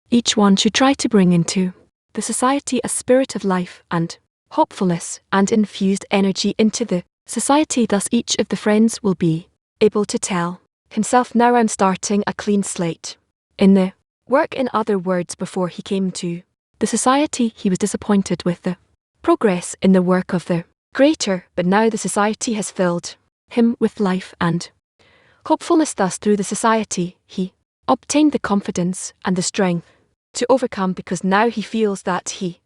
Each one should try to bring into the society a spirit of life and hopefulness and infused energy into the society. Thus each of the friends will be able to tell himself, now I'm starting a clean slate. In the work, in other words, before he came to the society, he was disappointed with the progress in the work of the Creator, but now the society has filled him with life and hopefulness. Thus through the society he obtained the confidence and the strength to overcome, because now he feels that he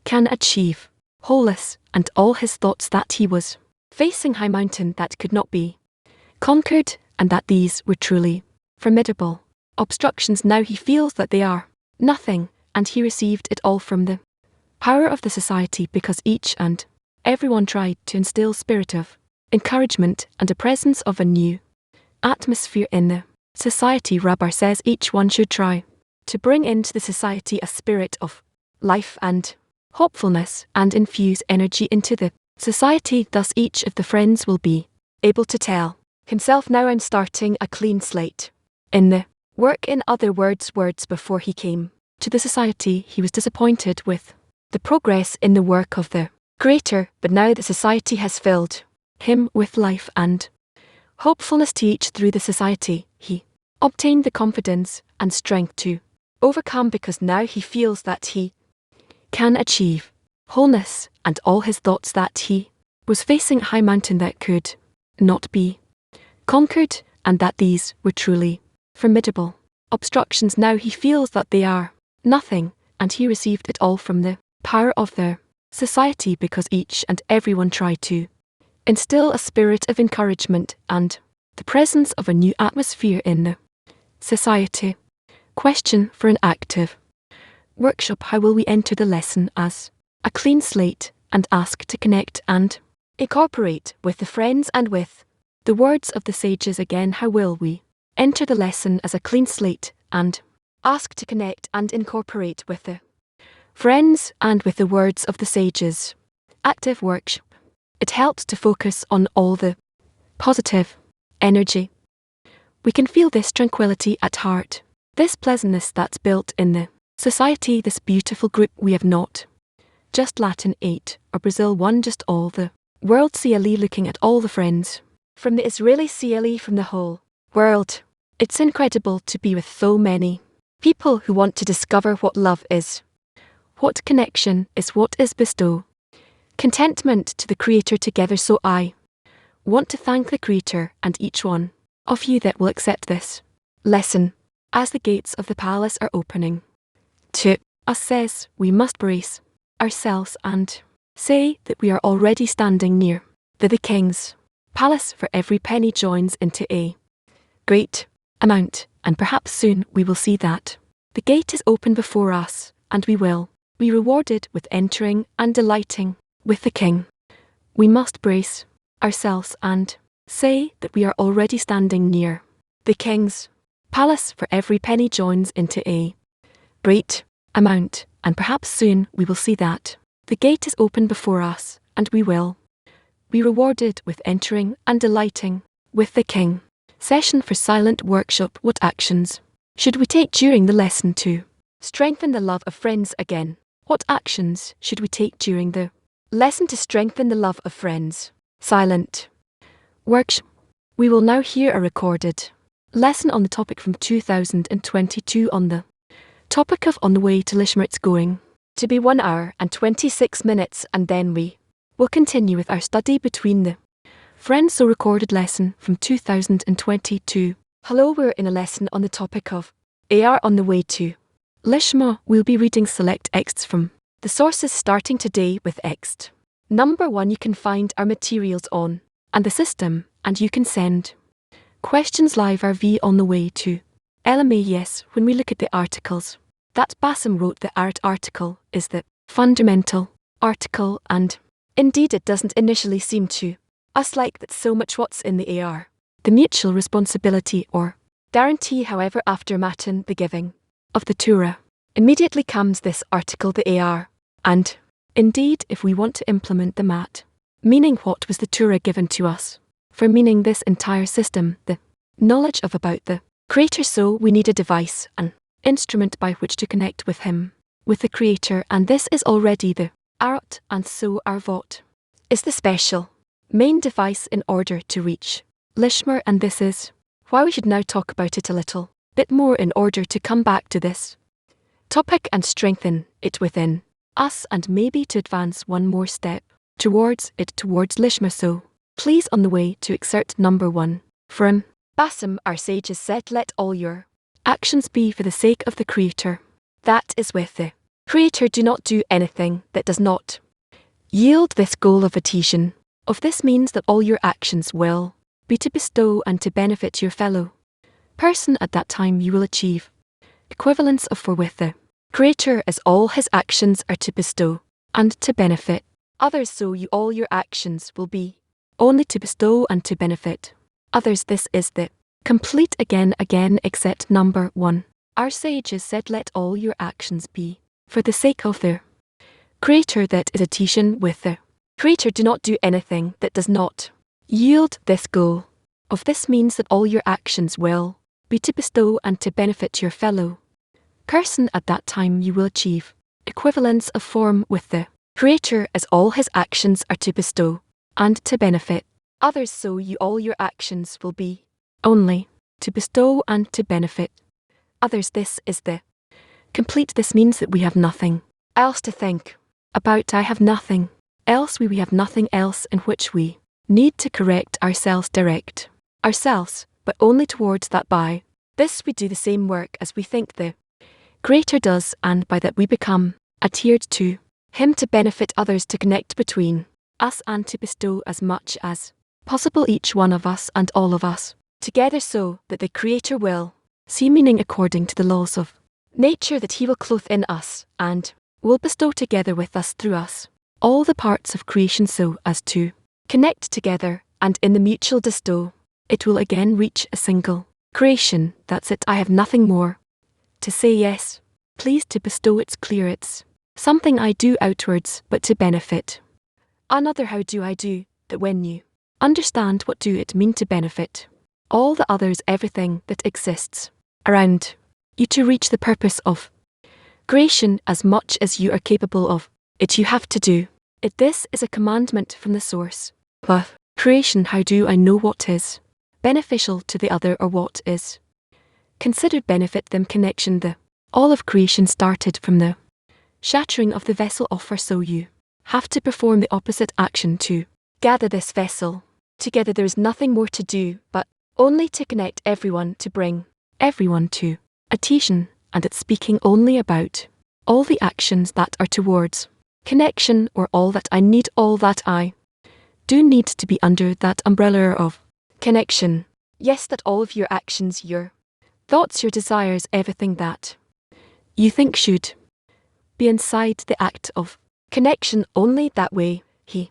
can achieve wholeness, and all his thoughts that he was facing high mountain that could not be conquered, and that these were truly formidable obstructions. Now he feels that they are nothing, and he received it all from the power of the society, because each and everyone tried to instill spirit of encouragement and a presence of a new atmosphere in the society. Rabbi says each one should try to bring into the society a spirit of life and hopefulness and infuse energy into the society. Thus each of the friends will be able to tell himself, now I'm starting a clean slate. In the work, in other words, before he came to the society, he was disappointed with the progress in the work of the Creator, but now the society has filled him with life and hopefulness. To each through the society he obtained the confidence and strength to overcome, because now he feels that he can achieve wholeness, and all his thoughts that he was facing high mountain that could not be conquered, and that these were truly formidable obstructions. Now he feels that they are nothing, and he received it all from the power of the society, because each and everyone tried to instill a spirit of encouragement and the presence of a new atmosphere in the society. Question for an active workshop: how will we enter the lesson as a clean slate, and ask to connect and incorporate with the friends and with the words of the sages? Again, how will we enter the lesson as a clean slate and ask to connect and incorporate with the friends and with the words of the sages? Active workshop. It helps to focus on all the positive energy. We can feel this tranquility at heart, this pleasantness that's built in the society, this beautiful group. We have not just Latin 8 or Brazil 1, just all the world CLE, looking at all the friends from the Israeli CLE, from the whole world. It's incredible to be with so many people who want to discover what love is, what connection is, what is bestow contentment to the Creator together. So I want to thank the Creator and each one of you that will accept this lesson as the gates of the palace are opening to us. Says we must brace ourselves and say that we are already standing near the King's palace, for every penny joins into a great amount, and perhaps soon we will see that the gate is open before us, and we will be rewarded with entering and delighting with the King. We must brace ourselves and say that we are already standing near the King's palace, for every penny joins into a great amount, and perhaps soon we will see that the gate is open before us, and we will be rewarded with entering and delighting with the King. Session for silent workshop. What actions should we take during the lesson to strengthen the love of friends? Again, what actions should we take during the lesson to strengthen the love of friends? Silent workshop. We will now hear a recorded lesson on the topic from 2022 on the topic of On the Way to Lishma. It's going to be 1 hour and 26 minutes, and then we will continue with our study between the friends. So recorded lesson from 2022. Hello, we're in a lesson on the topic of AR on the way to Lishma. We'll be reading select texts from the sources, starting today with text number 1. You can find our materials on and the system, and you can send questions live RV on the way to LMA. Yes, when we look at the articles that Bassam wrote, the art article is the fundamental article, and indeed it doesn't initially seem to us like that's so much what's in the AR, the mutual responsibility or guarantee. However, after Matan, the giving of the Torah, immediately comes this article, the AR, and indeed if we want to implement the Mat, meaning what was the Torah given to us, for meaning this entire system, the knowledge of about the Creator, so we need a device, an instrument by which to connect with him, with the Creator, and this is already the art, and so our vote is the special main device in order to reach Lishmar, and this is why we should now talk about it a little bit more in order to come back to this topic and strengthen it within us, and maybe to advance one more step towards Lishmar. So, please, on the way to excerpt number 1, from Basim, our sages said, let all your actions be for the sake of the Creator. That is, with the Creator, do not do anything that does not yield this goal of adhesion. Of this means that all your actions will be to bestow and to benefit your fellow person. At that time you will achieve equivalence of, for with the Creator as all his actions are to bestow and to benefit others, so you all your actions will be only to bestow and to benefit others. This is the complete again except number 1. Our sages said, let all your actions be for the sake of the Creator, that is adhesion with the Creator. Do not do anything that does not yield this goal. Of this means that all your actions will be to bestow and to benefit your fellow person. At that time you will achieve equivalence of form with the Creator as all his actions are to bestow and to benefit others, so you all your actions will be only to bestow and to benefit others. This is the complete. This means that we have nothing else to think about. I have nothing else. We have nothing else in which we need to correct ourselves, direct ourselves, but only towards that. By this we do the same work as we think the Creator does, and by that we become adhered to him to benefit others, to connect between us and to bestow as much as possible, each one of us and all of us together, so that the Creator will see meaning according to the laws of nature, that he will clothe in us and will bestow together with us through us all the parts of creation, so as to connect together, and in the mutual bestow it will again reach a single creation. That's it. I have nothing more to say. Yes, please, to bestow, it's clear, it's something I do outwards, but to benefit another, how do I do that? When you understand what do it mean to benefit all the others, everything that exists around you, to reach the purpose of creation as much as you are capable of it, you have to do it. This is a commandment from the source of creation. How do I know what is beneficial to the other, or what is considered benefit them? Connection. The all of creation started from the shattering of the vessel offer, so you have to perform the opposite action to gather this vessel together. There is nothing more to do but only to connect everyone, to bring everyone to adhesion, and it's speaking only about all the actions that are towards connection, or all that I need, all that I do need to be under that umbrella of connection. Yes, that all of your actions, your thoughts, your desires, everything that you think should be inside the act of connection. Only that way he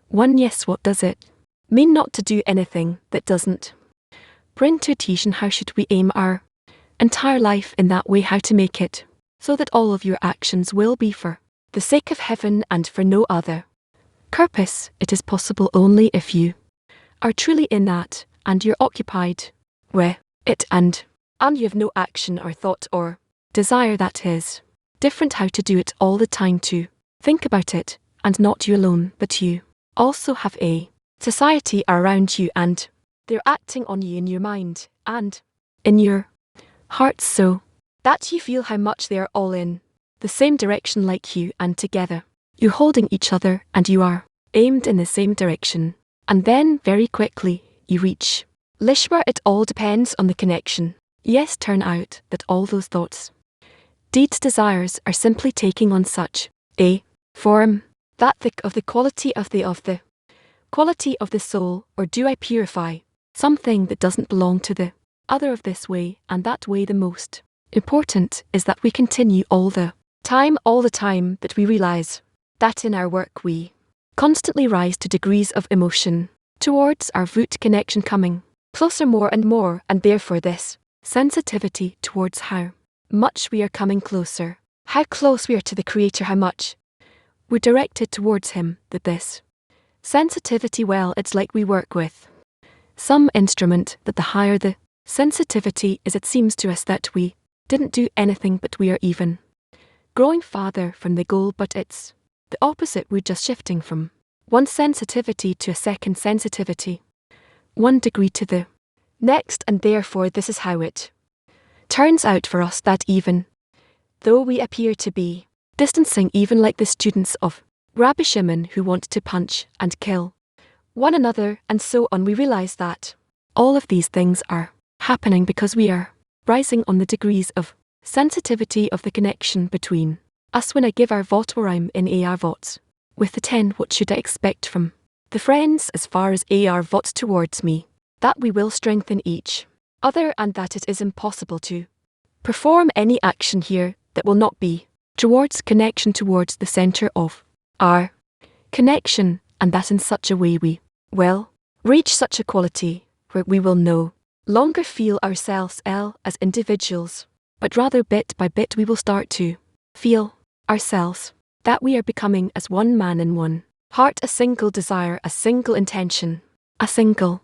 one. Yes, what does it mean not to do anything that doesn't bring to adhesion? How should we aim our entire life in that way? How to make it so that all of your actions will be for the sake of heaven and for no other purpose? It is possible only if you are truly in that, and you're occupied with it, and you have no action or thought or desire. That is different. How to do it all the time, to think about it, and not you alone, but you also have a society around you, and they're acting on you in your mind and in your heart, so that you feel how much they are all in the same direction like you, and together you're holding each other and you are aimed in the same direction, and then very quickly you reach Lishmar. It all depends on the connection. Yes, turn out that all those thoughts, deeds, desires are simply taking on such a form that of the quality of the quality of the soul, or do I purify something that doesn't belong to the other of this way and that way? The most important is that we continue all the time, that we realize that in our work we constantly rise to degrees of emotion towards our root connection, coming closer more and more, and therefore this sensitivity towards how much we are coming closer, how close we are to the Creator, how much we're directed towards him, that this sensitivity, well, it's like we work with some instrument, that the higher the sensitivity is, it seems to us that we didn't do anything, but we are even growing farther from the goal, but it's the opposite. We're just shifting from one sensitivity to a second sensitivity, 1 degree to the next, and therefore this is how it turns out for us, that even though we appear to be distancing, even like the students of Rabbi Shimon who want to punch and kill one another and so on, we realize that all of these things are happening because we are rising on the degrees of sensitivity of the connection between us. When I give our vot or I'm in AR vot with the 10, what should I expect from the friends as far as AR vot towards me? That we will strengthen each other, and that it is impossible to perform any action here that will not be towards connection, towards the center of our connection, and that in such a way we will reach such a quality where we will no longer feel ourselves as individuals, but rather bit by bit we will start to feel ourselves, that we are becoming as one man in one heart, a single desire, a single intention, a single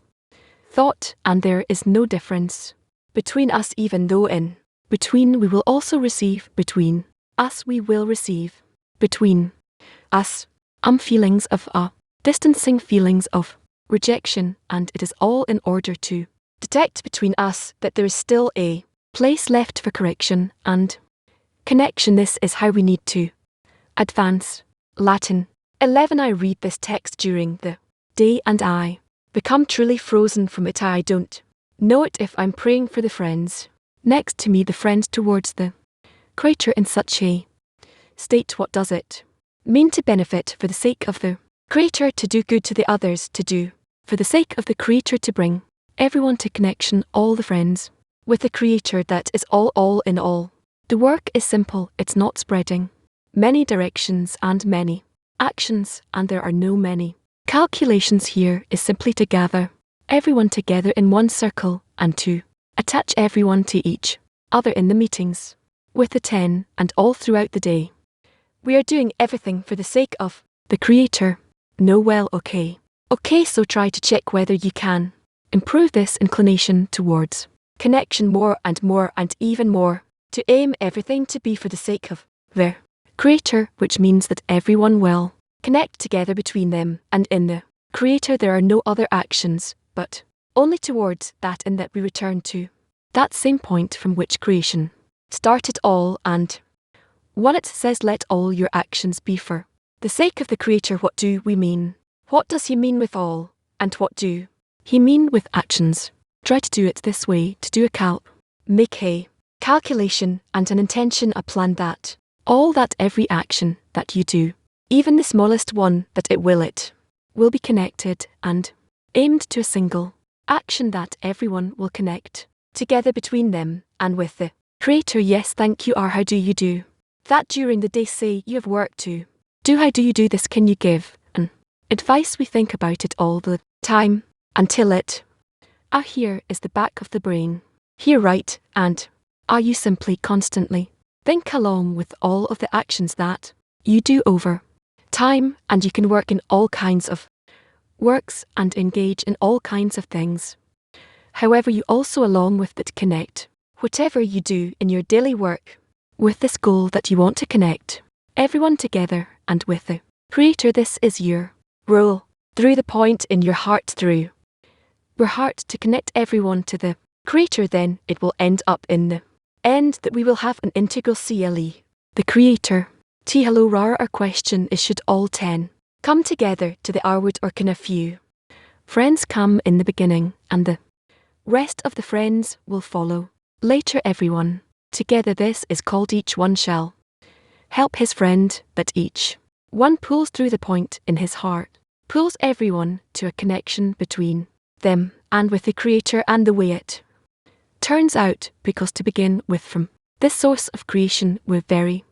thought, and there is no difference between us, even though in between we will also receive, between us we will receive, between us feelings of distancing, feelings of rejection, and it is all in order to detect between us that there is still a place left for correction and connection. This is how we need to advance. Latin 11. I read this text during the day and I become truly frozen from it. I don't know it if I'm praying for the friends next to me, the friends towards the Creator in such a state. What does it mean to benefit for the sake of the Creator, to do good to the others, to do for the sake of the Creator, to bring everyone to connection, all the friends with the Creator? That is all in all. The work is simple, it's not spreading many directions and many actions, and there are no many calculations here. Is simply to gather everyone together in one circle and to attach everyone to each other in the meetings with the 10 and all throughout the day. We are doing everything for the sake of the Creator. No, well, okay, so try to check whether you can improve this inclination towards connection more and even more, to aim everything to be for the sake of the Creator, which means that everyone will connect together between them and in the Creator. There are no other actions, but only towards that, in that we return to that same point from which creation started all. And when it says let all your actions be for the sake of the Creator, what do we mean? What does he mean with all, and what do he mean with actions? Try to do it this way, to do a make a calculation and an intention, a plan, that all, that every action that you do, even the smallest one, that it will be connected and aimed to a single action, that everyone will connect together between them and with the Creator. Yes, thank you. How do you do that during the day? Say you have work to do. How do you do this? Can you give an advice? We think about it all the time until it here is the back of the brain. Here, right, and you simply constantly think along with all of the actions that you do over time, and you can work in all kinds of works and engage in all kinds of things. However, you also along with that connect whatever you do in your daily work with this goal that you want to connect everyone together and with the Creator. This is your role through the point in your heart, through your heart, to connect everyone to the Creator. Then it will end up in the end that we will have an integral CLE, the Creator. Hello, Rara. Our question is, should all 10 come together to the Arwood, or can a few friends come in the beginning and the rest of the friends will follow later? Everyone together. This is called each one shall help his friend, that each one pulls through the point in his heart, pulls everyone to a connection between them and with the Creator. And the way it turns out, because to begin with, from this source of creation, we're very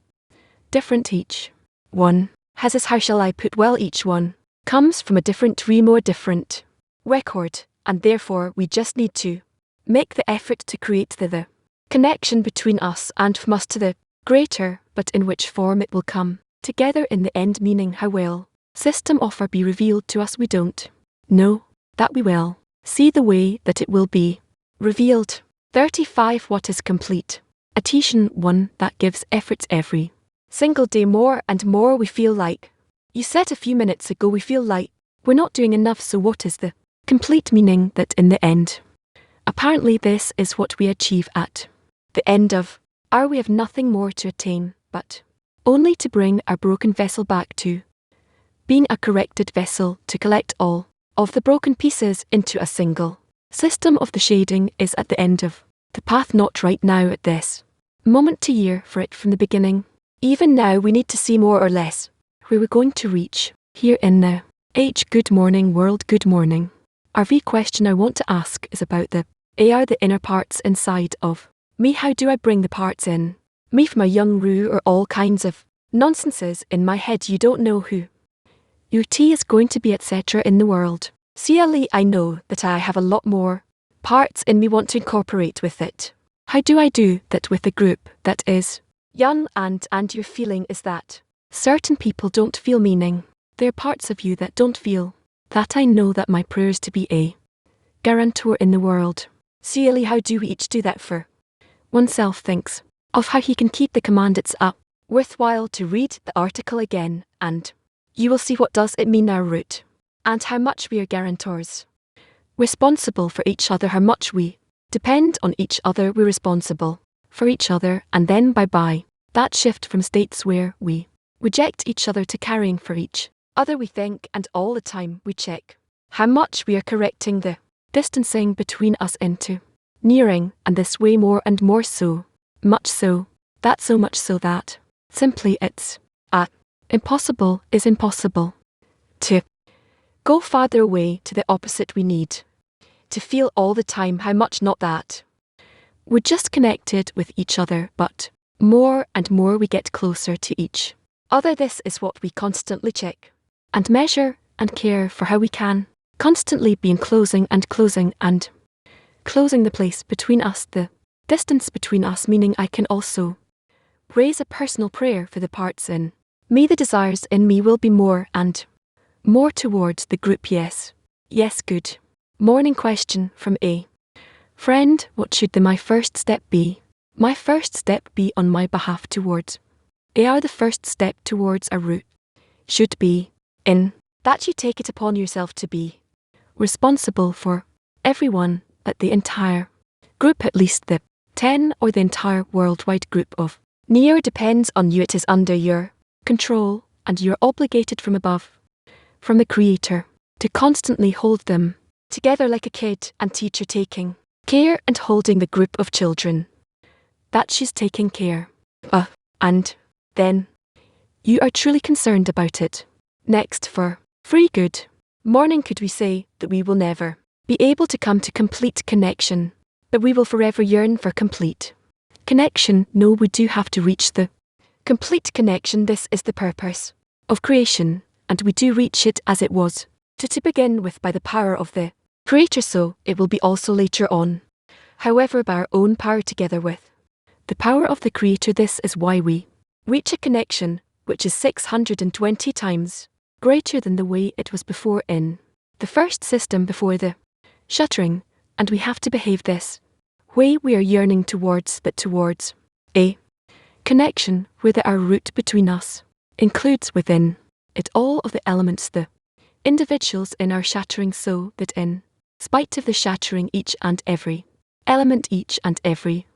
different. Each one has his, how shall I put, well, each one comes from a different realm, a different record, and therefore we just need to make the effort to create the connection between us and from us to the Greater, but in which form it will come together in the end, meaning how will system offer be revealed to us, we don't know. That we will see the way that it will be revealed. 35. What is complete attention, one that gives efforts every single day more and more. We feel like, you said a few minutes ago, we feel like we're not doing enough, so what is the complete meaning that in the end? Apparently this is what we achieve at the end of our we have nothing more to attain, but only to bring our broken vessel back to being a corrected vessel, to collect all of the broken pieces into a single system of the shading is at the end of the path, not right now at this moment to year for it from the beginning. Even now we need to see more or less where we're going to reach here in the H. Good morning world, good morning. Our V question I want to ask is about the are the inner parts inside of me. How do I bring the parts in me from a young Roo or all kinds of nonsenses in my head? You don't know who your T is going to be, etc. in the world. CLE, I know that I have a lot more parts in me want to incorporate with it. How do I do that with a group that is young and your feeling is that certain people don't feel meaning. There are parts of you that don't feel that. I know that my prayers to be a guarantor in the world. CLE, how do we each do that for oneself? Thinks of how he can keep the command. It's worthwhile to read the article again, and you will see what does it mean our root, and how much we are guarantors, responsible for each other, how much we depend on each other, we're responsible for each other, and then by that shift from states where we reject each other to caring for each other, we think, and all the time we check how much we are correcting the distancing between us into nearing, and this way more and more, so much so that so much so that simply it's impossible is impossible to go farther away to the opposite. We need to feel all the time how much not that we're just connected with each other, but more and more we get closer to each other. This is what we constantly check and measure and care for, how we can constantly be in closing and closing the place between us, the distance between us, meaning I can also raise a personal prayer for the parts in me. The desires in me will be more and more towards the group. Yes, good morning question from a friend. What should my first step be? My first step be on my behalf towards the first step towards a route should be in that you take it upon yourself to be responsible for everyone, that the entire group, at least the 10 or the entire worldwide group of near, depends on you. It is under your control, and you're obligated from above, from the Creator, to constantly hold them together like a kid and teacher taking care and holding the group of children that she's taking care of, and then you are truly concerned about it. Next, for free good morning, could we say that we will never be able to come to complete connection, but we will forever yearn for complete connection? No, we do have to reach the complete connection. This is the purpose of creation, and we do reach it as it was to begin with by the power of the Creator, so it will be also later on, however, by our own power together with the power of the Creator. This is why we reach a connection which is 620 times greater than the way it was before in the first system before the shuttering, and we have to behave this way we are yearning towards, but towards a connection where our root between us includes within it all of the elements, the individuals in our shattering, so that in spite of the shattering, each and every element, each and every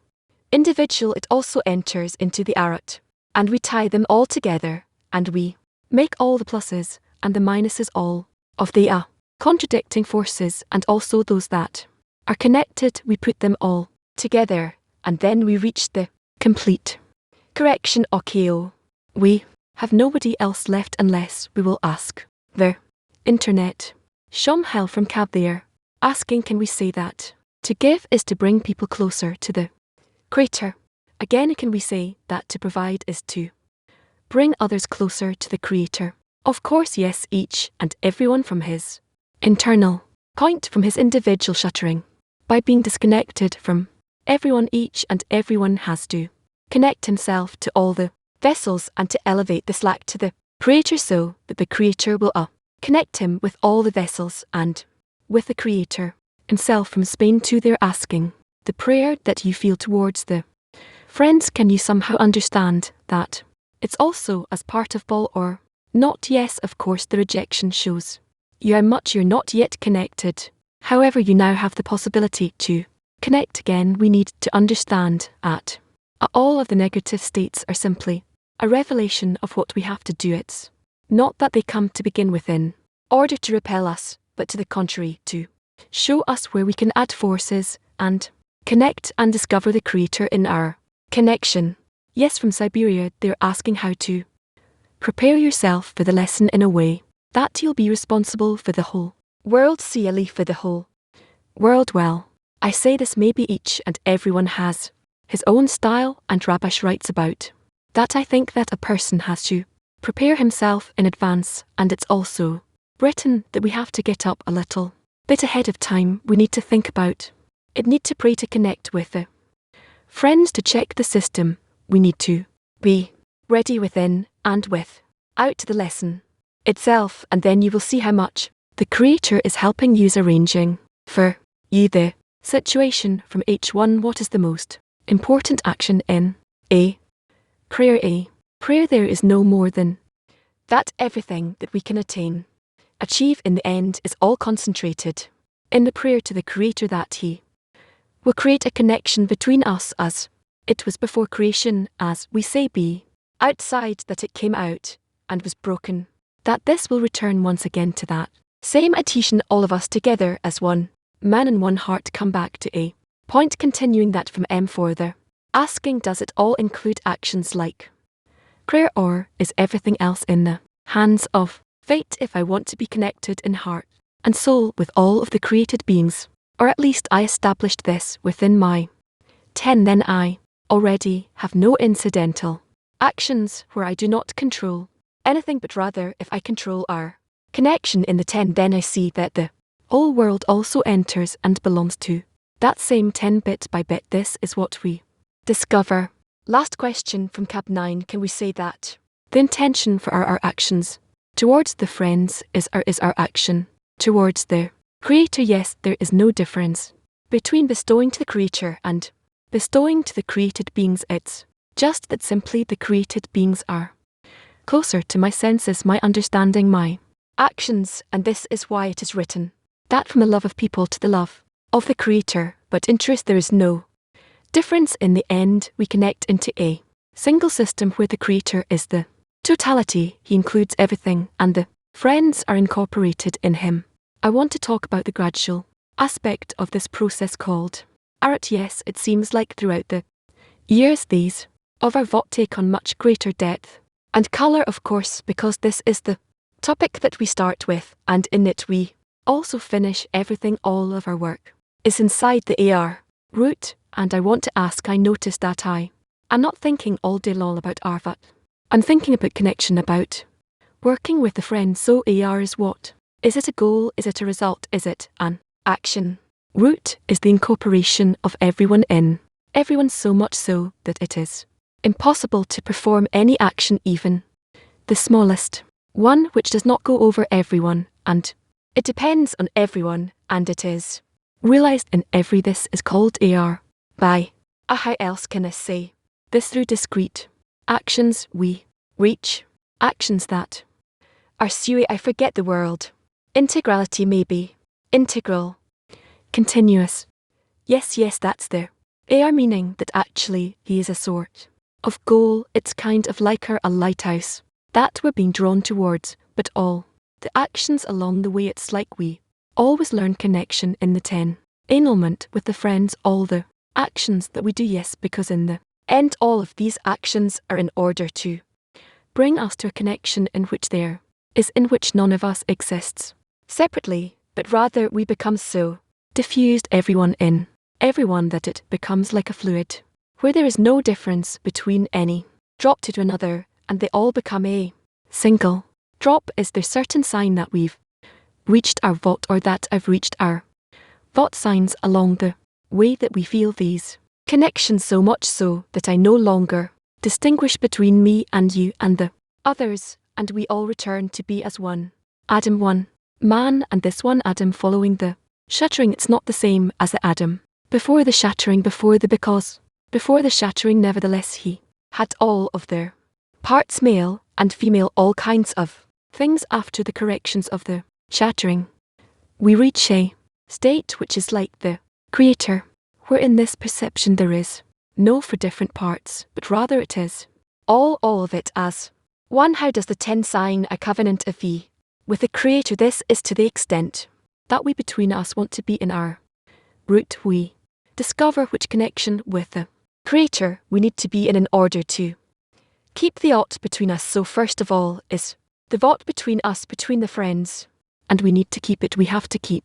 individual, it also enters into the arut, and we tie them all together, and we make all the pluses and the minuses, all of the contradicting forces, and also those that are connected, we put them all together, and then we reach the complete correction. Okay, we have nobody else left unless we will ask the internet. Shom Hell from Cab there, asking, can we say that to give is to bring people closer to the Creator? Again, can we say that to provide is to bring others closer to the Creator? Of course, yes, each and everyone from his internal point, from his individual shuttering. By being disconnected from everyone, each and everyone has to connect himself to all the vessels and to elevate the slack to the Creator, so that the Creator will connect him with all the vessels and with the Creator himself. From Spain to there, asking the prayer that you feel towards the Friends, can you somehow understand that it's also as part of ball or not? Yes, of course, the rejection shows you how much you're not yet connected. However, you now have the possibility to connect again. We need to understand that all of the negative states are simply a revelation of what we have to do. It's not that they come to begin with in order to repel us, but to the contrary, to show us where we can add forces and connect and discover the Creator in our connection. Yes, from Siberia, they're asking how to prepare yourself for the lesson in a way that you'll be responsible for the whole world. CLE for the whole world. Well, I say this, maybe each and everyone has his own style, and Rabash writes about that. I think that a person has to prepare himself in advance, and it's also written that we have to get up a little bit ahead of time. We need to think about it, need to pray to connect with the friends, to check the system. We need to be ready within and without the lesson itself, and then you will see how much the Creator is helping you, arranging for you the situation from H1. What is the most important action in a prayer? A prayer, there is no more than that. Everything that we can achieve in the end is all concentrated in the prayer to the Creator, that He will create a connection between us as it was before creation, as we say, be outside, that it came out and was broken, that this will return once again to that same adhesion, all of us together as one man and one heart, come back to a point, continuing that from M for the asking, does it all include actions like prayer, or is everything else in the hands of fate? If I want to be connected in heart and soul with all of the created beings, or at least I established this within my 10, then I already have no incidental actions where I do not control anything, but rather if I control our connection in the 10, then I see that the whole world also enters and belongs to that same 10 bit by bit. This is what we discover. Last question from Cab 9. Can we say that the intention for our actions towards the friends is our action towards the Creator? Yes, there is no difference between bestowing to the Creator and bestowing to the created beings. It's just that simply the created beings are closer to my senses, my understanding, my actions, and this is why it is written that from the love of people to the love of the Creator. But in truth, there is no difference. In the end, we connect into a single system where the Creator is the totality. He includes everything, and the friends are incorporated in Him. I want to talk about the gradual aspect of this process called art. Yes, it seems like throughout the years these of our Vot take on much greater depth and colour, of course, because this is the topic that we start with, and in it we also finish everything. All of our work is inside the AR root, and I want to ask, I notice that I am not thinking all day long about Arvat. I'm thinking about connection, about working with the friend. So AR is what? Is it a goal? Is it a result? Is it an action? Root is the incorporation of everyone in everyone, so much so that it is impossible to perform any action, even the smallest one, which does not go over everyone, and it depends on everyone, and it is realized in every. This is called AR. By how else can I say this? Through discrete actions we reach actions that are sui, I forget the word. Integrality, maybe. Integral. Continuous. Yes, that's the AR, meaning that actually He is a sort of goal. It's kind of like a lighthouse that we're being drawn towards, but all the actions along the way, it's like we always learn connection in the 10 annulment with the friends, all the actions that we do. Yes, because in the end all of these actions are in order to bring us to a connection in which there is, in which none of us exists separately, but rather we become so diffused, everyone in everyone, that it becomes like a fluid, where there is no difference between any drop to another, and they all become a single drop. Is there certain sign that we've reached our Vot, or that I've reached our Vot signs along the way that we feel these connections, so much so that I no longer distinguish between me and you and the others, and we all return to be as one Adam, one man, and this one Adam following the shattering. It's not the same as the Adam before the shattering, before the, because Before the shattering, nevertheless, he had all of their parts, male and female, all kinds of things. After the corrections of the shattering, we reach a state which is like the Creator, where in this perception there is no for different parts, but rather it is all of it as one. How does the 10 sign a covenant of V with the Creator? This is to the extent that we between us want to be in our root. We discover which connection with the Creator we need to be in order to keep the ought between us. So first of all is the ought between us, between the friends, and we need to keep it. We have to keep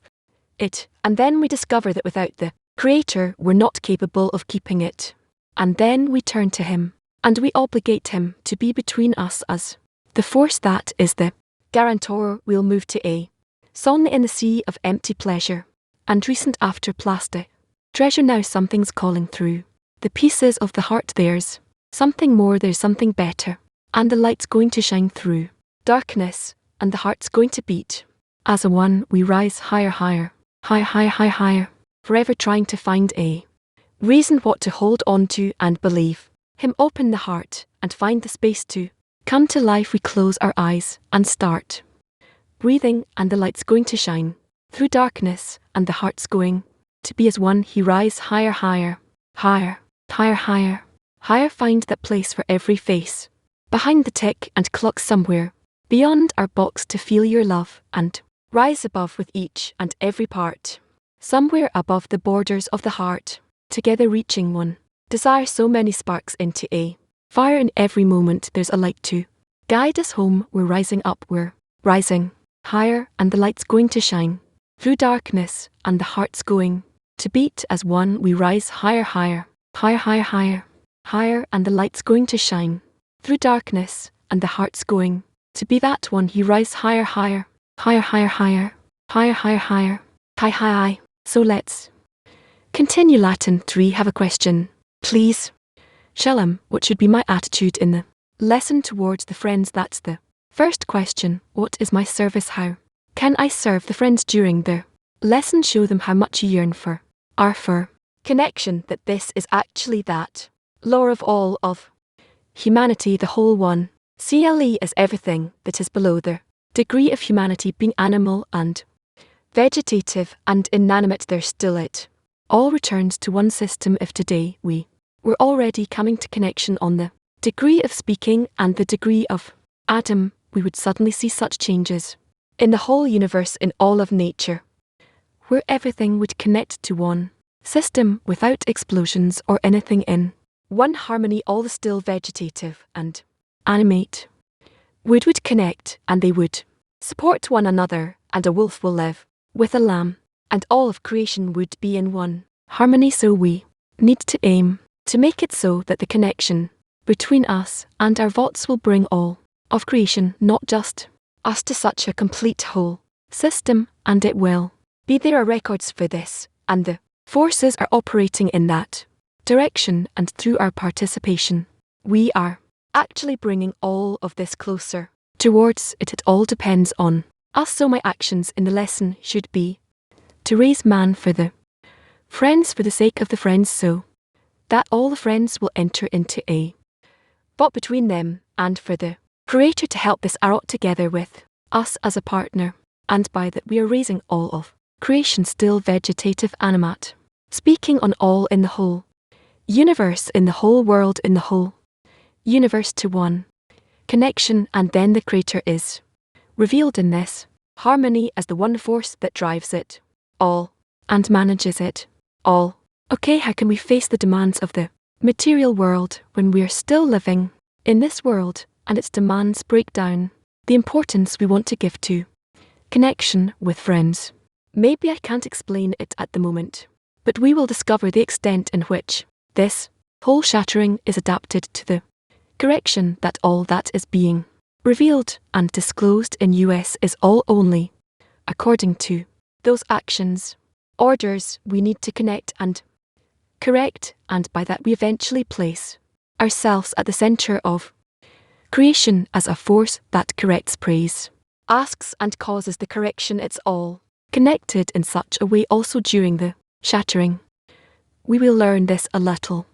it. And then we discover that without the Creator we're not capable of keeping it. And then we turn to Him, and we obligate Him to be between us as the force that is the guarantor. We'll move to a song in the sea of empty pleasure and recent after plastic treasure. Now something's calling through the pieces of the heart. There's something more, there's something better, and the light's going to shine through darkness, and the heart's going to beat as a one. We rise higher, higher, higher, higher, higher, higher, forever trying to find a reason what to hold on to and believe Him. Open the heart and find the space to come to life. We close our eyes and start breathing, and the light's going to shine through darkness, and the heart's going to be as one. He rise higher, higher, higher, higher, higher, higher. Find that place for every face behind the tick and clock, somewhere beyond our box, to feel your love and rise above with each and every part, somewhere above the borders of the heart, together reaching one desire. So many sparks into a fire. In every moment there's a light to guide us home. We're rising up, we're rising higher, and the light's going to shine through darkness, and the heart's going to beat as one. We rise higher, higher, higher, higher, higher, higher, and the light's going to shine through darkness, and the heart's going to be that one. He rise higher, higher, higher, higher, higher, higher, higher, higher, high, high, high. So let's continue. Latin 3. Have a question, please. Shalom. What should be my attitude in the lesson towards the friends? That's the first question. What is my service? How can I serve the friends during the lesson? Show them how much you yearn for our connection, that this is actually that law of all of humanity, the whole one. CLE is everything that is below the degree of humanity, being animal and vegetative and inanimate. There's still it all returns to one system. If today we were already coming to connection on the degree of speaking and the degree of Adam, we would suddenly see such changes in the whole universe, in all of nature, where everything would connect to one system without explosions or anything, in one harmony. All the still vegetative and animate would connect, and they would support one another, and a wolf will live with a lamb, and all of creation would be in one harmony. So we need to aim to make it so that the connection between us and our votes will bring all of creation, not just us, to such a complete whole system, and it will be. There are records for this, and the forces are operating in that direction, and through our participation we are actually bringing all of this closer towards it. It all depends on us. So my actions in the lesson should be to raise man for the friends, for the sake of the friends, so that all the friends will enter into a bond between them, and for the Creator to help this out together with us as a partner, and by that we are raising all of creation, still vegetative, animate, speaking on all in the whole universe, in the whole world, in the whole universe, to one connection. And then the Creator is revealed in this harmony as the one force that drives it all and manages it all. Okay, how can we face the demands of the material world when we are still living in this world, and its demands break down the importance we want to give to connection with friends? Maybe I can't explain it at the moment, but we will discover the extent in which this whole shattering is adapted to the correction, that all that is being revealed and disclosed in US is all only according to those actions, orders we need to connect and correct, and by that we eventually place ourselves at the center of creation as a force that corrects, praise, asks, and causes the correction. It's all connected in such a way. Also during the shattering, we will learn this a little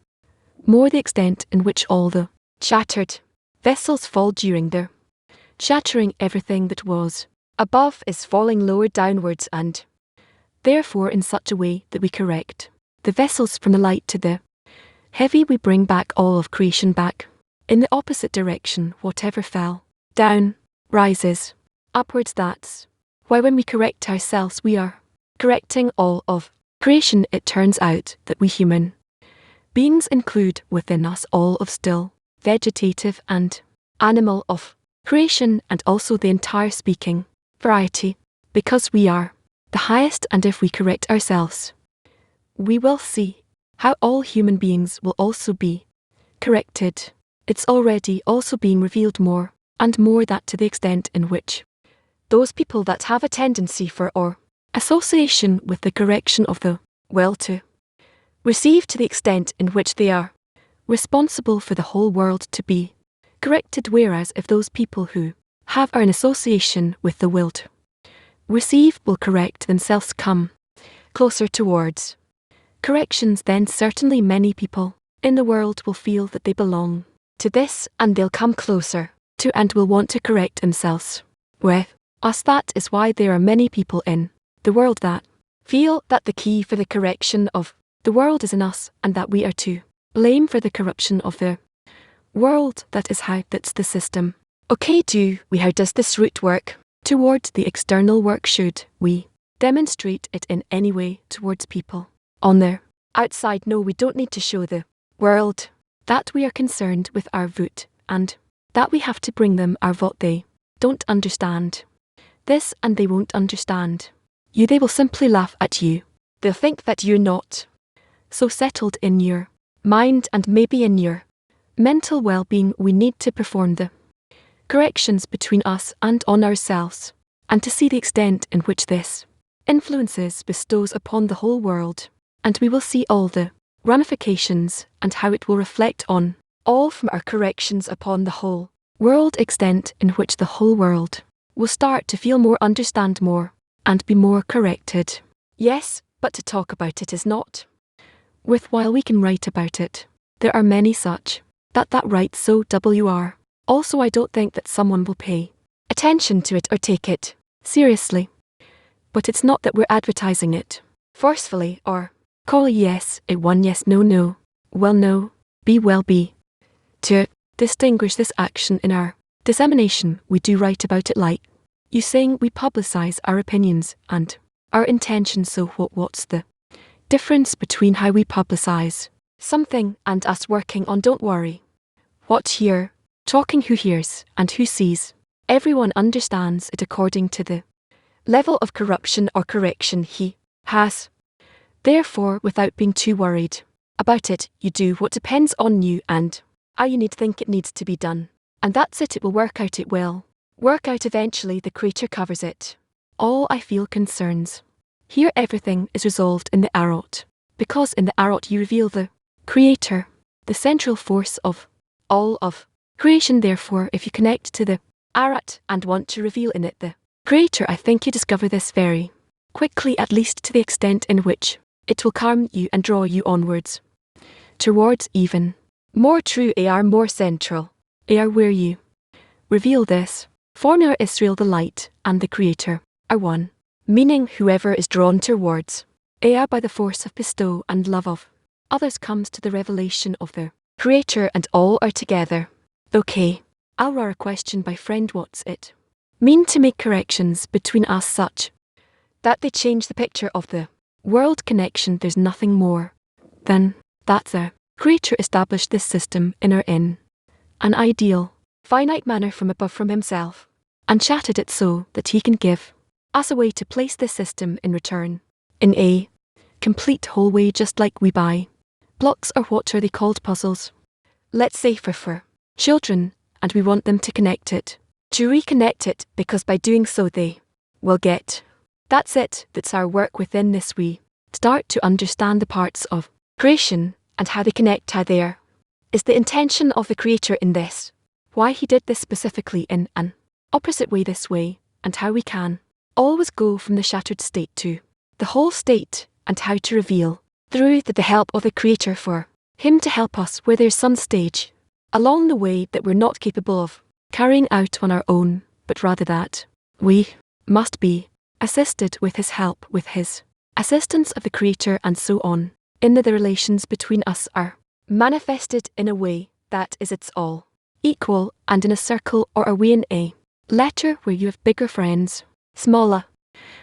more the extent in which all the shattered vessels fall during their shattering. Everything that was above is falling lower downwards, and therefore in such a way that we correct the vessels from the light to the heavy. We bring back all of creation back in the opposite direction. Whatever fell down rises upwards. That's why when we correct ourselves, we are correcting all of creation. It turns out that we human beings include within us all of still vegetative and animal of creation, and also the entire speaking variety, because we are the highest. And if we correct ourselves, we will see how all human beings will also be corrected. It's already also being revealed more and more that to the extent in which those people that have a tendency for or association with the correction of the will to receive, to the extent in which they are responsible for the whole world to be corrected, whereas if those people who have an association with the will to receive will correct themselves, come closer towards corrections, then certainly many people in the world will feel that they belong to this, and they'll come closer to and will want to correct themselves with us. That is why there are many people in the world that feel that the key for the correction of the world is in us, and that we are to blame for the corruption of the world. That is how that's the system. Okay, how does this route work towards the external work? Should we demonstrate it in any way towards people on the outside? No, we don't need to show the world that we are concerned with our vote, and that we have to bring them our vote. They don't understand this, and they won't understand you. They will simply laugh at you. They'll think that you're not so settled in your mind and maybe in your mental well-being. We need to perform the corrections between us and on ourselves, and to see the extent in which this influences bestows upon the whole world, and we will see all the ramifications and how it will reflect on all from our corrections upon the whole world, extent in which the whole world will start to feel more, understand more, and be more corrected. Yes, but to talk about it is not worthwhile. We can write about it. There are many such that write so wr. Also, I don't think that someone will pay attention to it or take it seriously. But it's not that we're advertising it forcefully or call yes, a one, yes, no, no, well, no, be, well, be. To distinguish this action in our dissemination, we do write about it like you saying. We publicize our opinions and our intentions. So what's the difference between how we publicize something and us working on? Don't worry. What here, talking, who hears and who sees. Everyone understands it according to the level of corruption or correction he has. Therefore, without being too worried about it, you do what depends on you and how you need think it needs to be done. And that's it. It will work out. It will work out eventually. The Creator covers it. All I feel concerns. Here everything is resolved in the Arot, because in the Arot you reveal the Creator, the central force of all of creation. Therefore, if you connect to the Arot and want to reveal in it the Creator, I think you discover this very quickly, at least to the extent in which it will calm you and draw you onwards towards even more true AR, more central AR, where you reveal this formula. Israel, the light, and the Creator are one, meaning whoever is drawn towards AR by the force of bestow and love of others comes to the revelation of the Creator, and all are together. Okay, I'll raw a question by friend. What's it mean to make corrections between us such that they change the picture of the world connection? There's nothing more than that the Creator established this system in an ideal, finite manner from above from himself, and shattered it so that he can give us a way to place this system in return in a complete whole way, just like we buy blocks, or what are they called, puzzles, let's say for children, and we want them to connect it, to reconnect it, because by doing so they will get. That's it. That's our work within this. We start to understand the parts of creation and how they connect, how there is the intention of the Creator in this, why he did this specifically in an opposite way this way, and how we can always go from the shattered state to the whole state, and how to reveal through the help of the Creator for Him to help us where there's some stage along the way that we're not capable of carrying out on our own, but rather that we must be assisted with His help, with His assistance of the Creator, and so on. In the relations between us are manifested in a way that is it's all equal and in a circle, or are we in a letter where you have bigger friends, smaller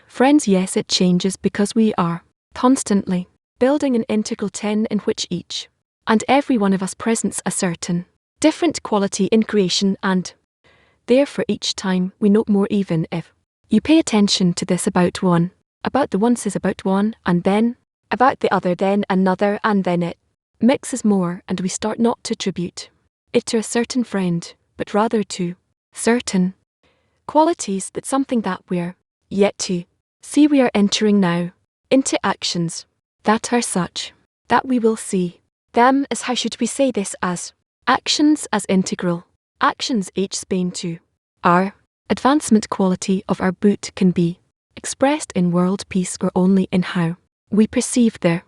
friends? Yes, it changes because we are constantly building an integral 10 in which each and every one of us presents a certain different quality in creation, and therefore each time we note more, even if you pay attention to this about one, about the one says about one, and then about the other, then another, and then it mixes more, and we start not to attribute it to a certain friend, but rather to certain qualities, that something that we're yet to see. We are entering now into actions that are such that we will see them as, how should we say this, as actions, as integral actions, each Spain to our advancement quality of our boot can be expressed in world peace, or only in how we perceive their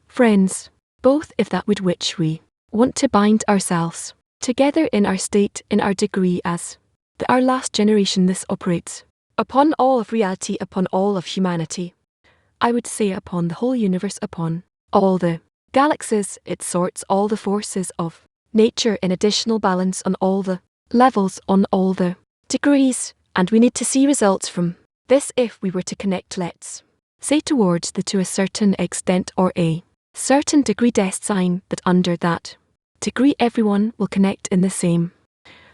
friends, both if that with which we want to bind ourselves together in our state, in our degree, as our last generation. This operates upon all of reality, upon all of humanity, I would say upon the whole universe, upon all the galaxies. It sorts all the forces of nature in additional balance on all the levels, on all the degrees, and we need to see results from this if we were to connect, let's say, towards to a certain extent or a certain degree. Sign that under that degree everyone will connect in the same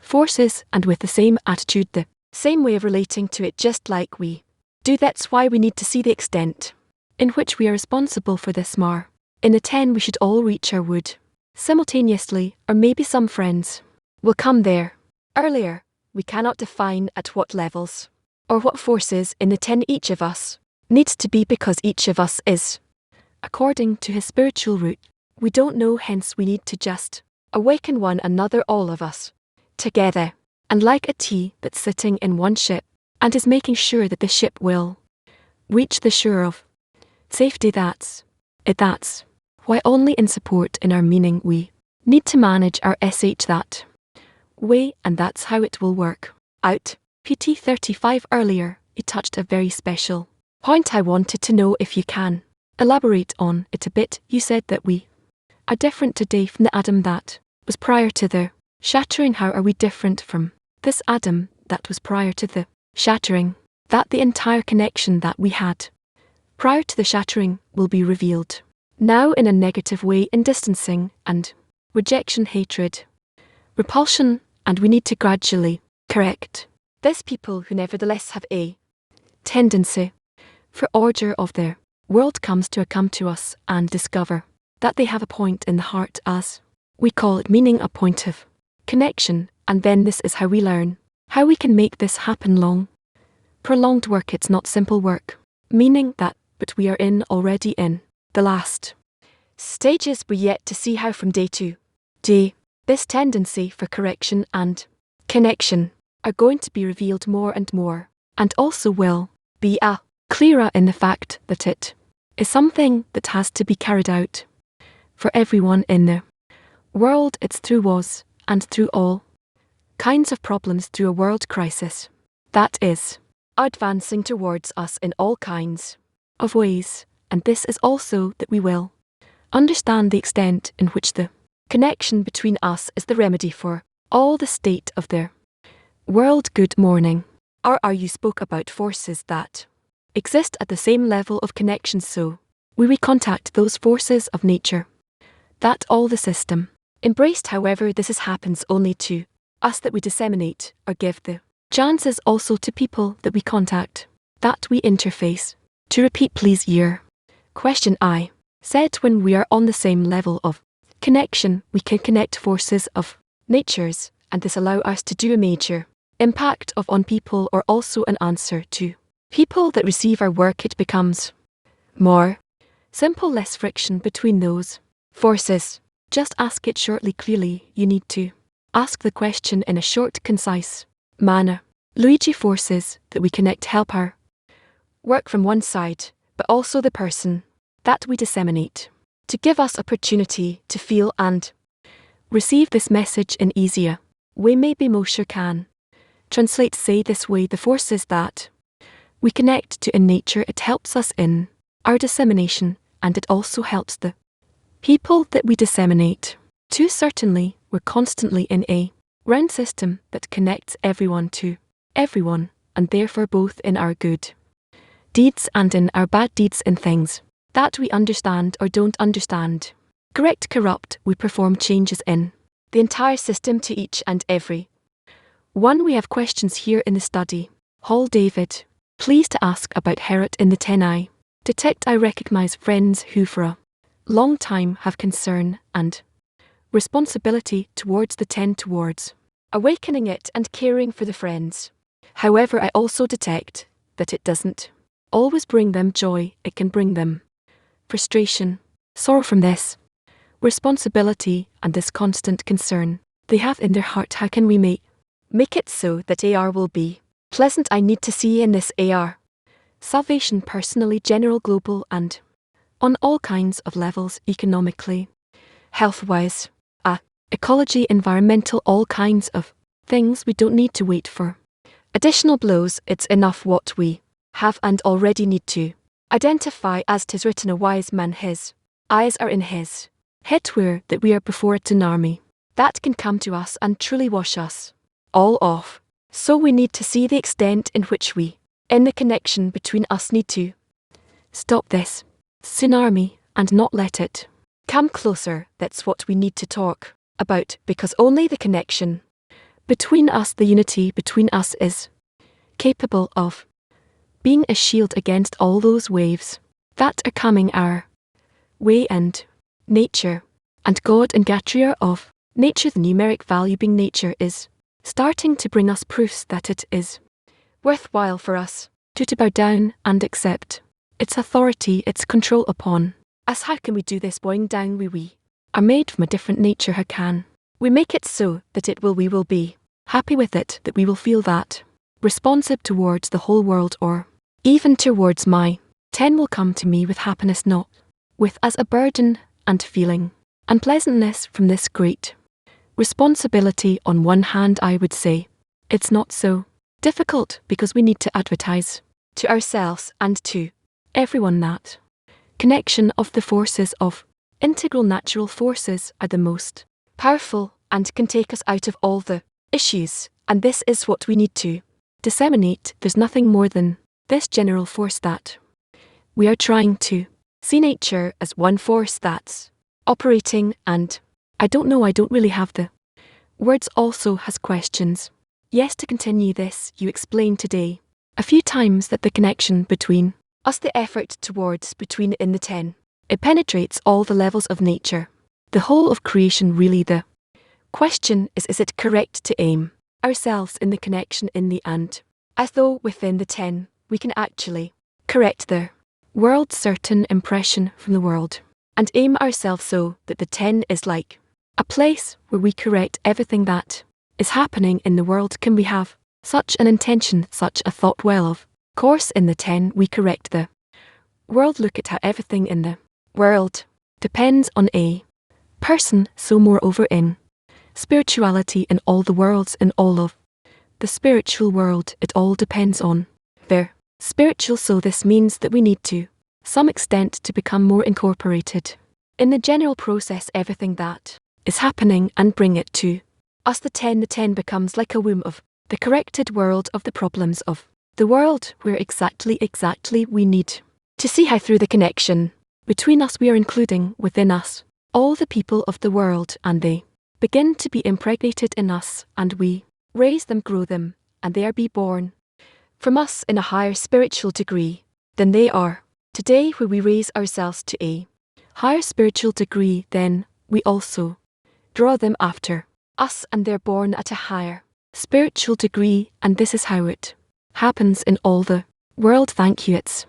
forces and with the same attitude, the same way of relating to it, just like we do. That's why we need to see the extent in which we are responsible for this more. In the 10 we should all reach our wood simultaneously, or maybe some friends will come there earlier. We cannot define at what levels or what forces in the 10 each of us needs to be, because each of us is according to his spiritual route. We don't know, hence we need to just awaken one another, all of us together, and like a tea that's sitting in one ship and is making sure that the ship will reach the shore of safety. That's it. That's why only in support in our meaning we need to manage our sh that way, and that's how it will work out. PT 35 earlier, it touched a very special point. I wanted to know if you can elaborate on it a bit. You said that we are different today from the Adam that was prior to the shattering. How are we different from this Adam that was prior to the shattering? That the entire connection that we had prior to the shattering will be revealed now in a negative way, in distancing and rejection, hatred, repulsion, and we need to gradually correct this. People who nevertheless have a tendency for order of their world come to us and discover that they have a point in the heart, as we call it, meaning a point of connection, and then this is how we learn how we can make this happen. Long prolonged work, it's not simple work, meaning that, but we are already in the last stages. We're yet to see how from day to day this tendency for correction and connection are going to be revealed more and more, and also will be clearer in the fact that it is something that has to be carried out for everyone in the world. It's through was and through all kinds of problems, through a world crisis that is advancing towards us in all kinds of ways, and this is also that we will understand the extent in which the connection between us is the remedy for all the state of the world. Good morning. You spoke about forces that exist at the same level of connection, so we recontact those forces of nature that all the system embraced. However, this happens only to us, that we disseminate or give the chances also to people that we contact, that we interface. To repeat please your question, I said when we are on the same level of connection, we can connect forces of natures, and this allow us to do a major impact on people, or also an answer to people that receive our work. It becomes more simple, less friction between those forces. Just ask it shortly, clearly. You need to ask the question in a short, concise manner. Luigi, forces that we connect help our work from one side, but also the person that we disseminate to give us opportunity to feel and receive this message in easier way. Maybe Moshe can translate say this way: the forces that we connect to in nature, it helps us in our dissemination, and it also helps the people that we disseminate to. Certainly, we're constantly in a round system that connects everyone to everyone, and therefore both in our good deeds and in our bad deeds, in things that we understand or don't understand. Correct, corrupt, we perform changes in the entire system to each and every one. We have questions here in the study hall. David, please to ask about Herod in the 10. I detect I recognize friends who for a long time have concern and responsibility towards the 10, towards awakening it and caring for the friends. However, I also detect that it doesn't always bring them joy. It can bring them frustration, sorrow from this responsibility and this constant concern they have in their heart. How can we make it so that AR will be pleasant? I need to see in this AR salvation personally, general, global, and on all kinds of levels, economically, health-wise, ecology, environmental, all kinds of things. We don't need to wait for additional blows. It's enough what we have and already need to identify. As 'tis written, a wise man, his eyes are in his head, where that we are before it an army that can come to us and truly wash us all off. So we need to see the extent in which we, in the connection between us, need to stop this tsunami and not let it come closer. That's what we need to talk about, because only the connection between us, the unity between us, is capable of being a shield against all those waves that are coming our way. And nature and God and Gatria of nature, the numeric value being nature, is starting to bring us proofs that it is worthwhile for us to bow down and accept its authority, its control upon us. How can we do this? Bowing down. We are made from a different nature. How can we make it so that we will be happy with it, that we will feel that responsive towards the whole world, or even towards my 10 will come to me with happiness, not with as a burden and feeling unpleasantness from this great responsibility? On one hand, I would say it's not so difficult, because we need to advertise to ourselves and to everyone that connection of the forces of integral natural forces are the most powerful and can take us out of all the issues, and this is what we need to disseminate. There's nothing more than this general force that we are trying to see nature as one force that's operating, and I don't know, I don't really have the words. Also has questions. Yes, to continue this, you explained today a few times that the connection between us, the effort towards between in the 10, it penetrates all the levels of nature, the whole of creation. Really, the question is it correct to aim ourselves in the connection in the and, as though within the 10 we can actually correct the world's certain impression from the world, and aim ourselves so that the 10 is like a place where we correct everything that is happening in the world? Can we have such an intention, such a thought? Well, of course, in the 10 we correct the world. Look at how everything in the world depends on a person. So moreover in spirituality, in all the worlds, in all of the spiritual world, it all depends on their spiritual. So this means that we need to some extent to become more incorporated in the general process, everything that is happening, and bring it to us. The 10 becomes like a womb of the corrected world, of the problems of the world, where exactly we need to see how through the connection between us we are including within us all the people of the world, and they begin to be impregnated in us, and we raise them, grow them, and they are be born from us in a higher spiritual degree than they are today, where we raise ourselves to a higher spiritual degree. Then we also draw them after us, and they're born at a higher spiritual degree, and this is how it happens in all the world. Thank you. It's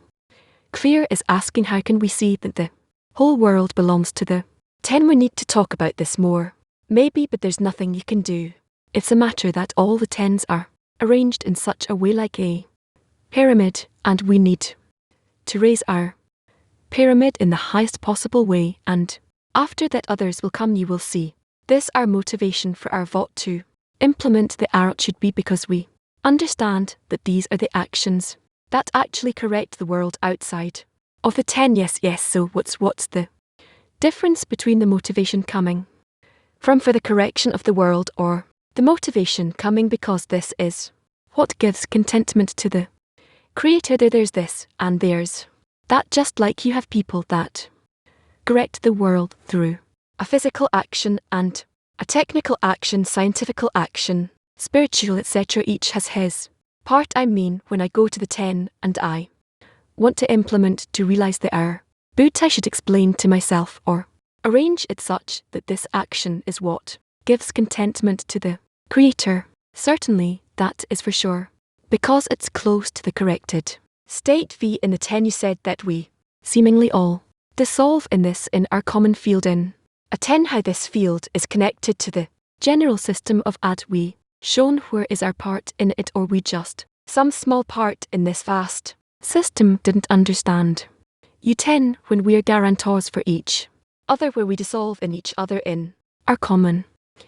clear. Is asking how can we see that the whole world belongs to the 10? We need to talk about this more, maybe, but there's nothing you can do. It's a matter that all the 10s are arranged in such a way like a pyramid, and we need to raise our pyramid in the highest possible way, and after that others will come, you will see. This our motivation for our vote to implement the art should be, because we understand that these are the actions that actually correct the world outside of the 10. Yes, so what's the difference between the motivation coming from for the correction of the world, or the motivation coming because this is what gives contentment to the Creator? There's this and there's that, just like you have people that correct the world through a physical action and a technical action, scientifical action, spiritual, etc. Each has his part. I mean, when I go to the 10 and I want to implement to realize the hour, but I should explain to myself or arrange it such that this action is what gives contentment to the Creator. Certainly, that is for sure, because it's close to the corrected state. V in the 10 you said that we seemingly all dissolve in this in our common field in a 10. How this field is connected to the general system of ad we shown, where is our part in it, or we just some small part in this vast system? Didn't understand. You 10 when we are guarantors for each other, where we dissolve in each other in our common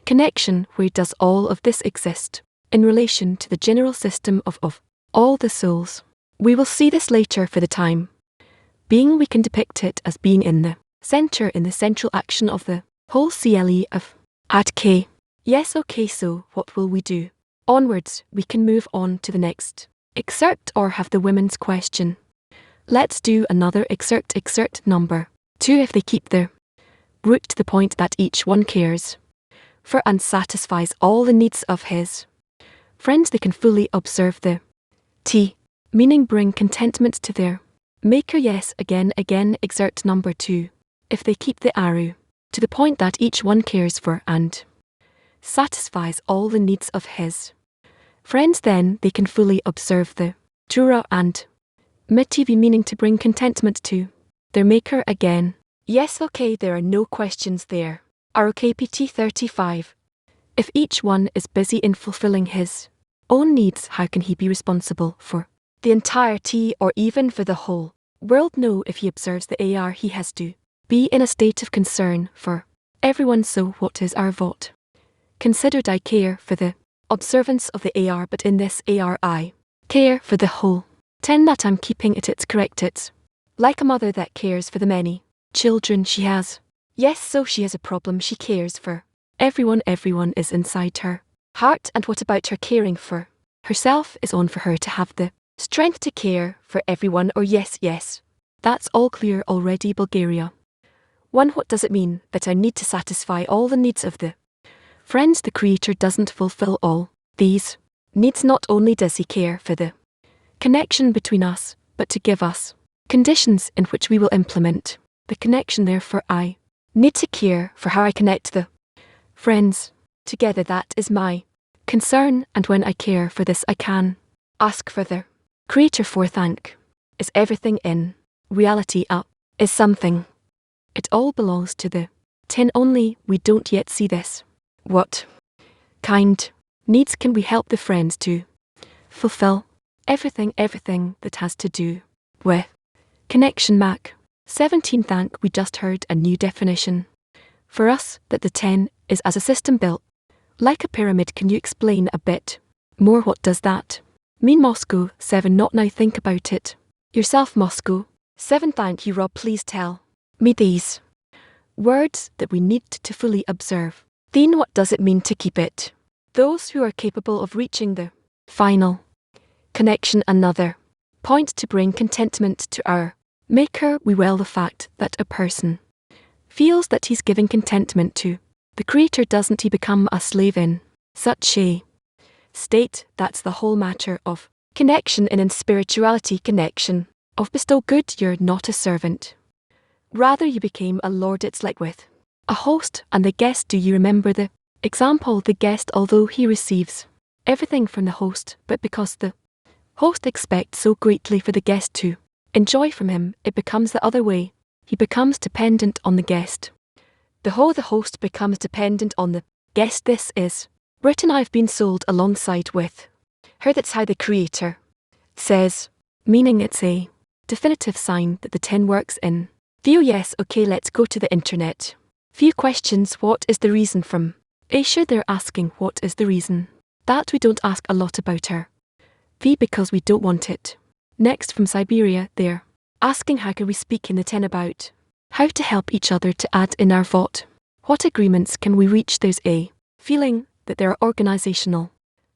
connection. Where does all of this exist in relation to the general system of all the souls? We will see this later. For the time being, we can depict it as being in the center, in the central action of the whole CLE of ad K. Yes, okay, so what will we do? Onwards, we can move on to the next excerpt, or have the women's question. Let's do another excerpt number 2. If they keep the root to the point that each one cares for and satisfies all the needs of his friends, they can fully observe the T, meaning bring contentment to their Maker. Yes, again, excerpt number 2. If they keep the arrow to the point that each one cares for and satisfies all the needs of his friends, then they can fully observe the Tura and Mitivi, meaning to bring contentment to their Maker. Again, yes, okay, there are no questions there. ROKPT 35. If each one is busy in fulfilling his own needs, how can he be responsible for the entirety or even for the whole world? No, if he observes the AR, he has to be in a state of concern for everyone. So what is our vote? Considered I care for the observance of the AR, but in this AR I care for the whole 10, that I'm keeping it, it's correct. It's like a mother that cares for the many children she has. Yes, so she has a problem, she cares for everyone is inside her heart. And what about her caring for herself is on for her to have the strength to care for everyone. Or yes, that's all clear already. Bulgaria 1. What does it mean that I need to satisfy all the needs of the friends? The Creator doesn't fulfill all these needs. Not only does he care for the connection between us, but to give us conditions in which we will implement the connection. Therefore, I need to care for how I connect the friends together. That is my concern, and when I care for this, I can ask for the Creator for thank. Is everything in reality up? Is something? It all belongs to the 10, only we don't yet see this. What kind needs can we help the friends to fulfill? Everything that has to do with connection. Mac 17. Thank. We just heard a new definition for us, that the 10 is as a system built like a pyramid. Can you explain a bit more? What does that mean? Moscow 7. Not now, think about it yourself. Moscow 7. Thank you, Rob. Please tell me these words that we need to fully observe. Then what does it mean to keep it? Those who are capable of reaching the final connection. Another point to bring contentment to our Maker. We well, the fact that a person feels that he's giving contentment to the Creator, doesn't he become a slave in such a state? That's the whole matter of connection. And in spirituality, connection of bestow good, you're not a servant, rather you became a lord. It's like with a host and the guest. Do you remember the example? The guest, although he receives everything from the host, but because the host expects so greatly for the guest to enjoy from him, it becomes the other way. He becomes dependent on the guest. The host becomes dependent on the guest. This is written, I've been sold alongside with her. That's how the Creator says, meaning it's a definitive sign that the 10 works in Few yes, okay, let's go to the internet. Few questions, what is the reason from? Sure, they're asking what is the reason. That we don't ask a lot about her. V because we don't want it. Next from Siberia, they're asking how can we speak in the 10 about how to help each other to add in our vote. What agreements can we reach? There's a feeling that there are organisational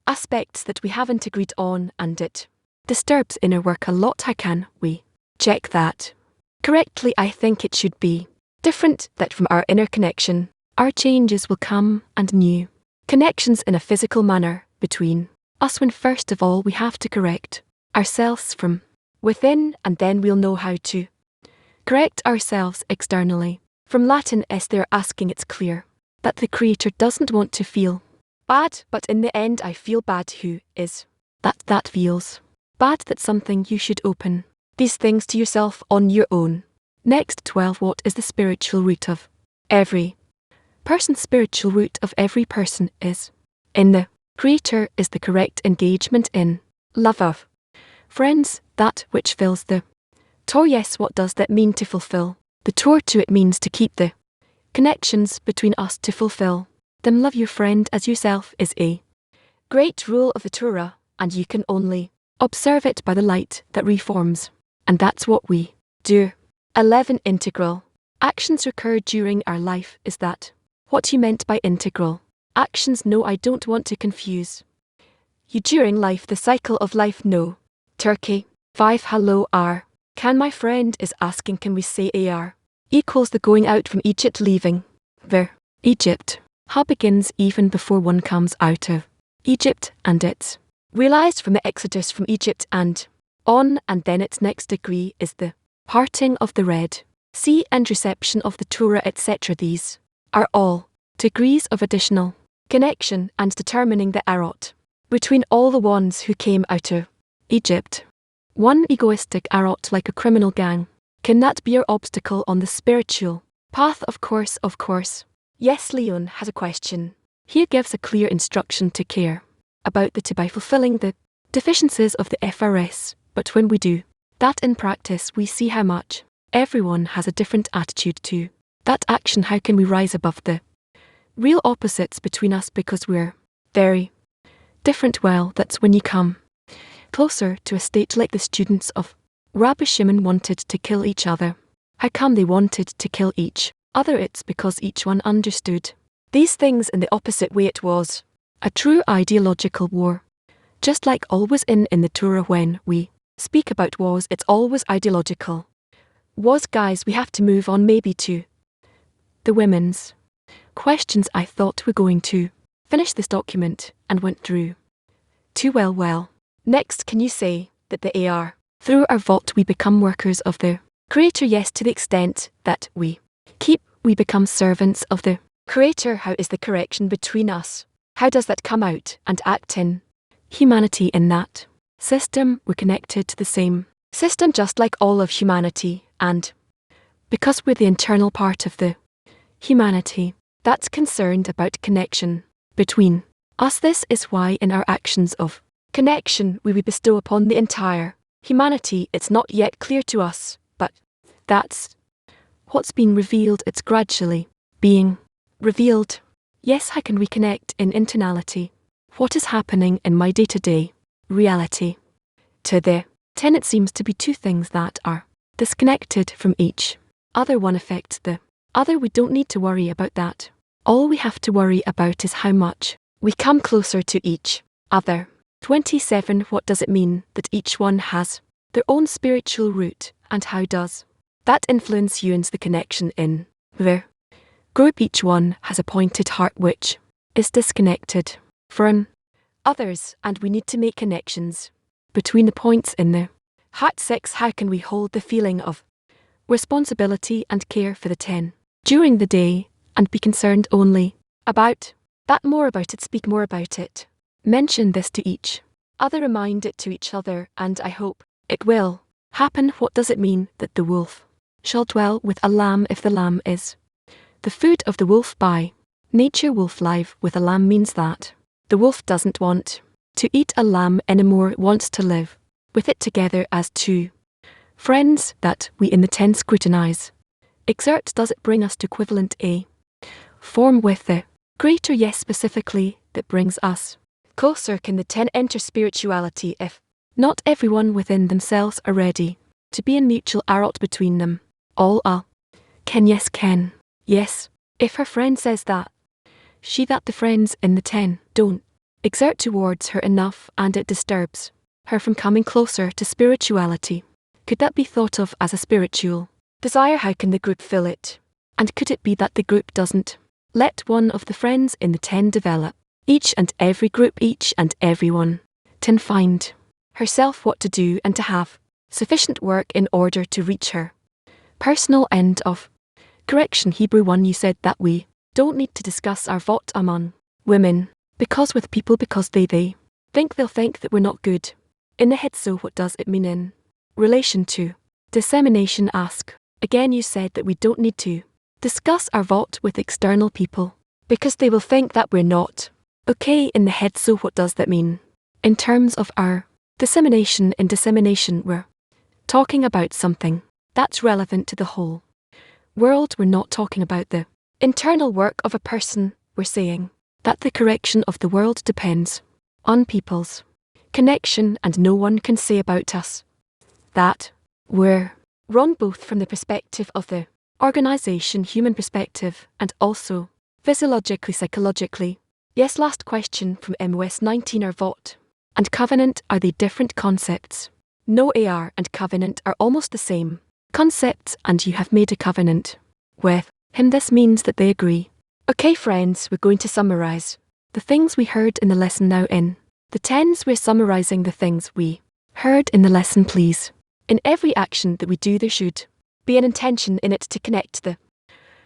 aspects that we haven't agreed on and it disturbs inner work a lot. How can we check that correctly? I think it should be different, that from our inner connection, our changes will come and new connections in a physical manner between us when first of all we have to correct ourselves from within, and then we'll know how to correct ourselves externally. From Latin s, they're asking, it's clear that the Creator doesn't want to feel bad, but in the end I feel bad. Who is that feels bad? That's something you should open these things to yourself on your own. Next 12, what is the spiritual root of every person? Spiritual root of every person is in the Creator, is the correct engagement in love of friends, that which fills the Tor. Yes, what does that mean, to fulfill the Tor? To it means to keep the connections between us, to fulfill them. Love your friend as yourself is a great rule of the Torah, and you can only observe it by the light that reforms. And that's what we do. 11, integral actions occur during our life. Is that what you meant by integral actions? No, I don't want to confuse you. During life, the cycle of life. No. Turkey. 5, hello R. Can my friend is asking, can we say AR equals the going out from Egypt, leaving the Egypt? How begins even before one comes out of Egypt, and it's realized from the exodus from Egypt and on, and then its next degree is the parting of the Red Sea and reception of the Torah, etc. These are all degrees of additional connection and determining the arot between all the ones who came out of Egypt. One egoistic arot like a criminal gang, can that be your obstacle on the spiritual path? Of course. Yes, Leon has a question. He gives a clear instruction to care about the to by fulfilling the deficiencies of the FRS, but when we do that in practice, we see how much everyone has a different attitude to that action. How can we rise above the real opposites between us, because we're very different? Well, that's when you come closer to a state like the students of Rabbi Shimon wanted to kill each other. How come they wanted to kill each other? It's because each one understood these things in the opposite way. It was a true ideological war. Just like always in the Torah, when we speak about wars, it's always ideological wars. Guys, we have to move on maybe to the women's questions. I thought we're going to finish this document and went through too well. Next, can you say that the AR, through our vault we become workers of the Creator? Yes, to the extent that we become servants of the Creator. How is the correction between us? How does that come out and act in humanity? In that system, we're connected to the same system just like all of humanity, and because we're the internal part of the humanity that's concerned about connection between us, this is why in our actions of connection we bestow upon the entire humanity. It's not yet clear to us, but that's what's being revealed. It's gradually being revealed. Yes, how can we connect in internality? What is happening in my day-to-day reality? To the 10, it seems to be two things that are disconnected from each other. One affects the other. We don't need to worry about that. All we have to worry about is how much we come closer to each other. 27, what does it mean that each one has their own spiritual root, and how does that influence you and the connection in the group? Each one has a pointed heart which is disconnected from others, and we need to make connections between the points in the heart. 6, how can we hold the feeling of responsibility and care for the 10 during the day, and be concerned only about that? More about it, speak more about it. Mention this to each other, remind it to each other, and I hope it will happen. What does it mean that the wolf shall dwell with a lamb if the lamb is the food of the wolf? By nature, wolf live with a lamb means that the wolf doesn't want to eat a lamb anymore, it wants to live with it together as two friends. That we in the 10 scrutinize Exert, does it bring us to equivalent A form with the greater? Yes, specifically, that brings us closer. Can the 10 enter spirituality if not everyone within themselves are ready to be in mutual arot between them? All can. Yes, can. Yes, if her friend says that, she that the friends in the 10 don't exert towards her enough and it disturbs her from coming closer to spirituality. Could that be thought of as a spiritual desire? How can the group fill it? And could it be that the group doesn't let one of the friends in the 10 develop? Each and every group, each and every one, 10 find herself what to do and to have sufficient work in order to reach her personal end of correction. Hebrew 1. You said that we don't need to discuss our vot among women, because with people, because they think they'll think that we're not good in the head. So what does it mean in relation to dissemination? Ask again. You said that we don't need to discuss our vot with external people, because they will think that we're not okay in the head. So what does that mean in terms of our dissemination? In dissemination, we're talking about something that's relevant to the whole world. We're not talking about the internal work of a person. We're saying that the correction of the world depends on people's connection, and no one can say about us that we're wrong, both from the perspective of the organization, human perspective, and also physiologically, psychologically. Yes, last question from MOS 19. Are vot and covenant, are they different concepts? No, AR and covenant are almost the same concepts, and you have made a covenant with him. This means that they agree. Okay friends, we're going to summarize the things we heard in the lesson now. In the 10s, we're summarizing the things we heard in the lesson. Please, in every action that we do, there should be an intention in it to connect the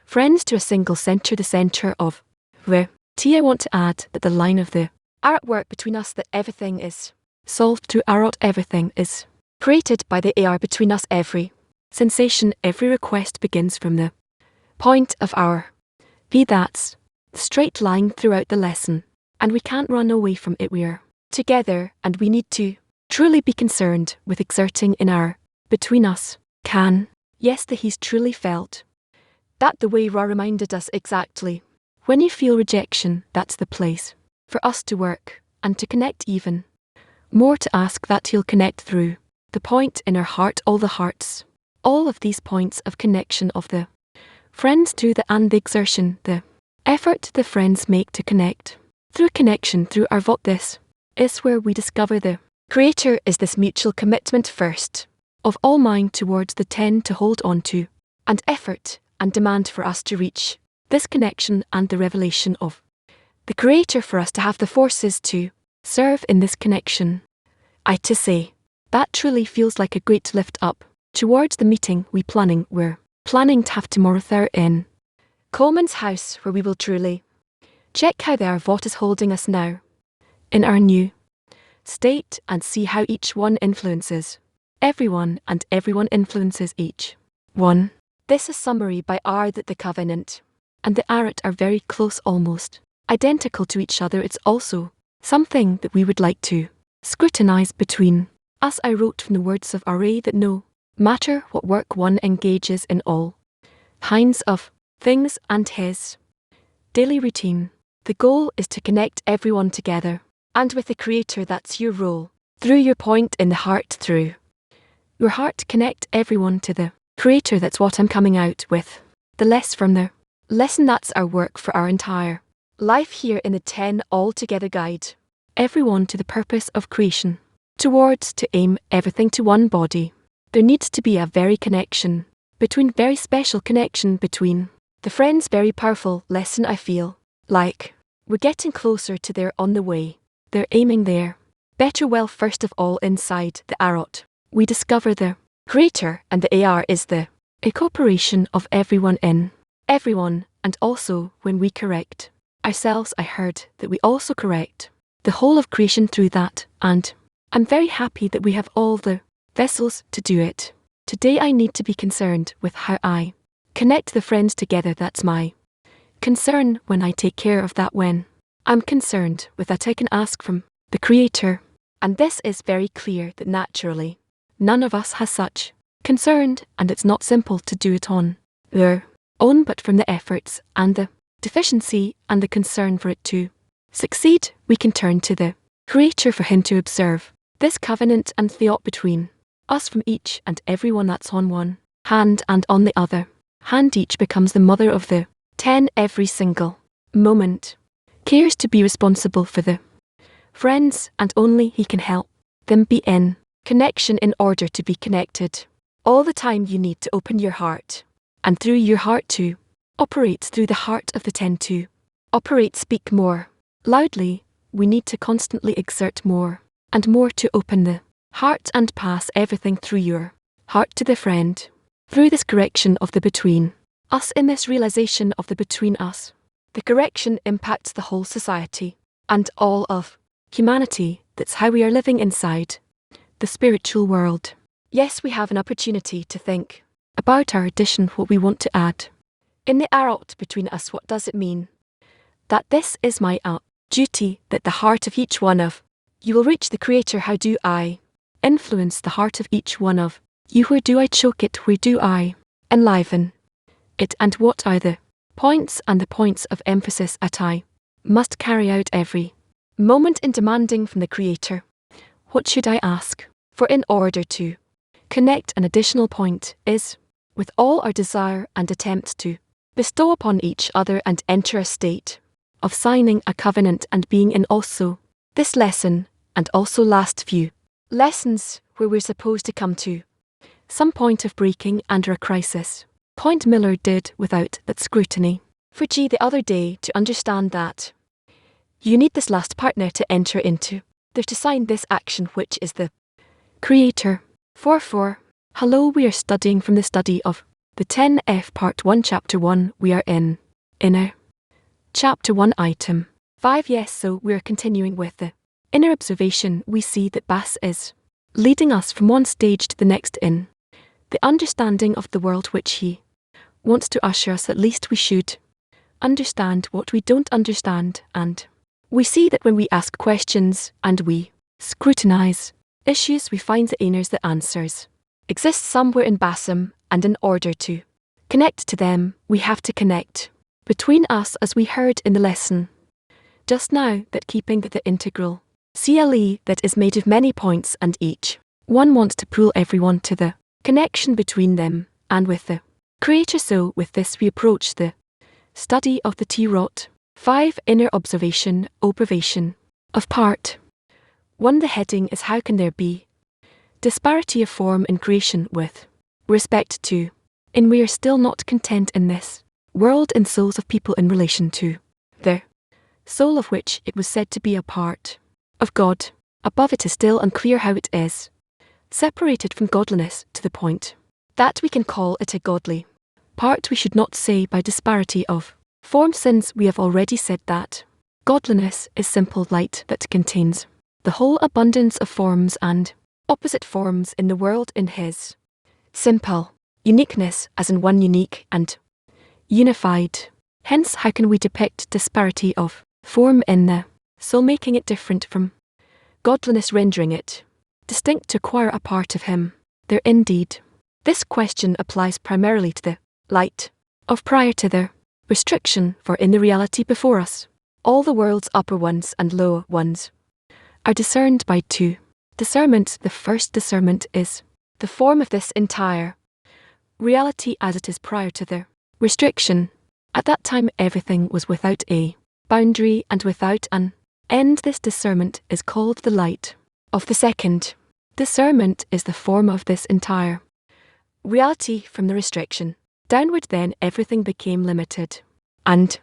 friends to a single center, the center of the T. I want to add that the line of the artwork between us, that everything is solved through arot, everything is created by the AR between us. Every sensation, every request begins from the point of our P. That's the straight line throughout the lesson, and we can't run away from it. We're together, and we need to truly be concerned with exerting in our between us. Can. Yes, the he's truly felt that the way Ra reminded us exactly. When you feel rejection, that's the place for us to work and to connect even more, to ask that he'll connect through the point in our heart, all the hearts, all of these points of connection of the friends to the and the exertion, the effort the friends make to connect through connection, through our vot. This is where we discover the Creator is this mutual commitment first of all mind towards the 10 to hold on to, and effort and demand for us to reach this connection, and the revelation of the Creator for us to have the forces to serve in this connection. I to say, that truly feels like a great lift up towards the meeting we're planning to have tomorrow there in Coleman's house, where we will truly check how their vot is holding us now in our new state, and see how each one influences everyone, and everyone influences each one. This is summary by R that the covenant and the arat are very close, almost identical to each other. It's also something that we would like to scrutinize between us. I wrote from the words of Ra that no matter what work one engages in, all kinds of things, and his daily routine, the goal is to connect everyone together, and with the Creator. That's your role. Through your point in the heart, through your heart, connect everyone to the Creator. That's what I'm coming out with the less from the lesson. That's our work for our entire life here in the 10 all together. Guide everyone to the purpose of creation, towards to aim everything to one body. There needs to be a very special connection between the friends. Very powerful lesson. I feel like we're getting closer to there, on the way. They're aiming there. Better. Well, first of all, inside the arot, we discover the Creator, and the AR is the incorporation of everyone in everyone, and also when we correct ourselves, I heard that we also correct the whole of creation through that, and I'm very happy that we have all the vessels to do it. Today I need to be concerned with how I connect the friends together. That's my concern. When I take care of that, when I'm concerned with that, I can ask from the Creator. And this is very clear that naturally none of us has such concern, and it's not simple to do it on their own, but from the efforts and the deficiency and the concern for it to succeed, we can turn to the Creator for Him to observe this covenant and thought between us from each and every one that's on one hand, and on the other hand each becomes the mother of the 10 every single moment, cares to be responsible for the friends, and only He can help them be in connection in order to be connected. All the time you need to open your heart, and through your heart to operate through the heart of the 10 to operate, speak more loudly. We need to constantly exert more and more to open the heart and pass everything through your heart to the friend. Through this correction of the between us, in this realization of the between us, the correction impacts the whole society and all of humanity. That's how we are living inside the spiritual world. Yes, we have an opportunity to think about our addition, what we want to add. In the arot between us, what does it mean? That this is my duty, that the heart of each one of you will reach the Creator. How do I influence the heart of each one of you? Where do I choke it? Where do I enliven it? And what are the points and the points of emphasis that I must carry out every moment in demanding from the Creator? What should I ask for in order to connect? An additional point is, with all our desire and attempts to bestow upon each other and enter a state of signing a covenant and being in also this lesson and also last few lessons, where we're supposed to come to some point of breaking under a crisis. Point Miller did without that scrutiny for G the other day to understand that you need this last partner to enter into there to sign this action, which is the Creator. 4.4. Hello, we are studying from the study of the 10F Part 1 Chapter 1. We are in Inner Chapter 1 Item 5. Yes, so we are continuing with the inner observation. We see that Bass is leading us from one stage to the next in the understanding of the world, which he wants to usher us. At least we should understand what we don't understand, and we see that when we ask questions and we scrutinize issues, we find the answers exist somewhere in Bassam, and in order to connect to them, we have to connect between us, as we heard in the lesson just now, that keeping the integral CLE that is made of many points, and each one wants to pull everyone to the connection between them and with the Creator. So with this we approach the study of the T-Rot 5 Inner Observation of Part 1. The heading is, how can there be disparity of form in creation with respect to, and we are still not content in this world, in souls of people in relation to the soul of which it was said to be a part of God. Above it is still unclear how it is separated from godliness to the point that we can call it a godly part. We should not say by disparity of form, since we have already said that godliness is simple light that contains the whole abundance of forms and opposite forms in the world in His simple uniqueness, as in one unique and unified. Hence, how can we depict disparity of form in the soul, making it different from godliness, rendering it distinct to acquire a part of Him there? Indeed, this question applies primarily to the light of prior to the restriction, for in the reality before us, all the world's upper ones and lower ones are discerned by two discernments. The first discernment is the form of this entire reality as it is prior to the restriction. At that time everything was without a boundary and without an end. This discernment is called the light of the second discernment, is the form of this entire reality from the restriction downward. Then everything became limited and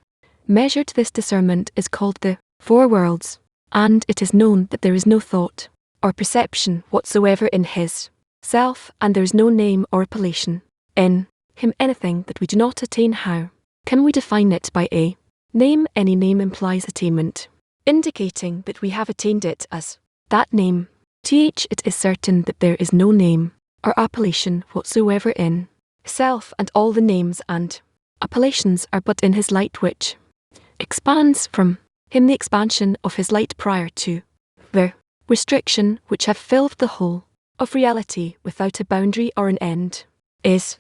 measured. This discernment is called the four worlds, and it is known that there is no thought or perception whatsoever in His self, and there is no name or appellation in Him, anything that we do not attain. How can we define it by a name? Any name implies attainment, indicating that we have attained it as that name. It is certain that there is no name or appellation whatsoever in self, and all the names and appellations are but in His light, which expands from Him. The expansion of His light prior to the restriction, which have filled the whole of reality without a boundary or an end, is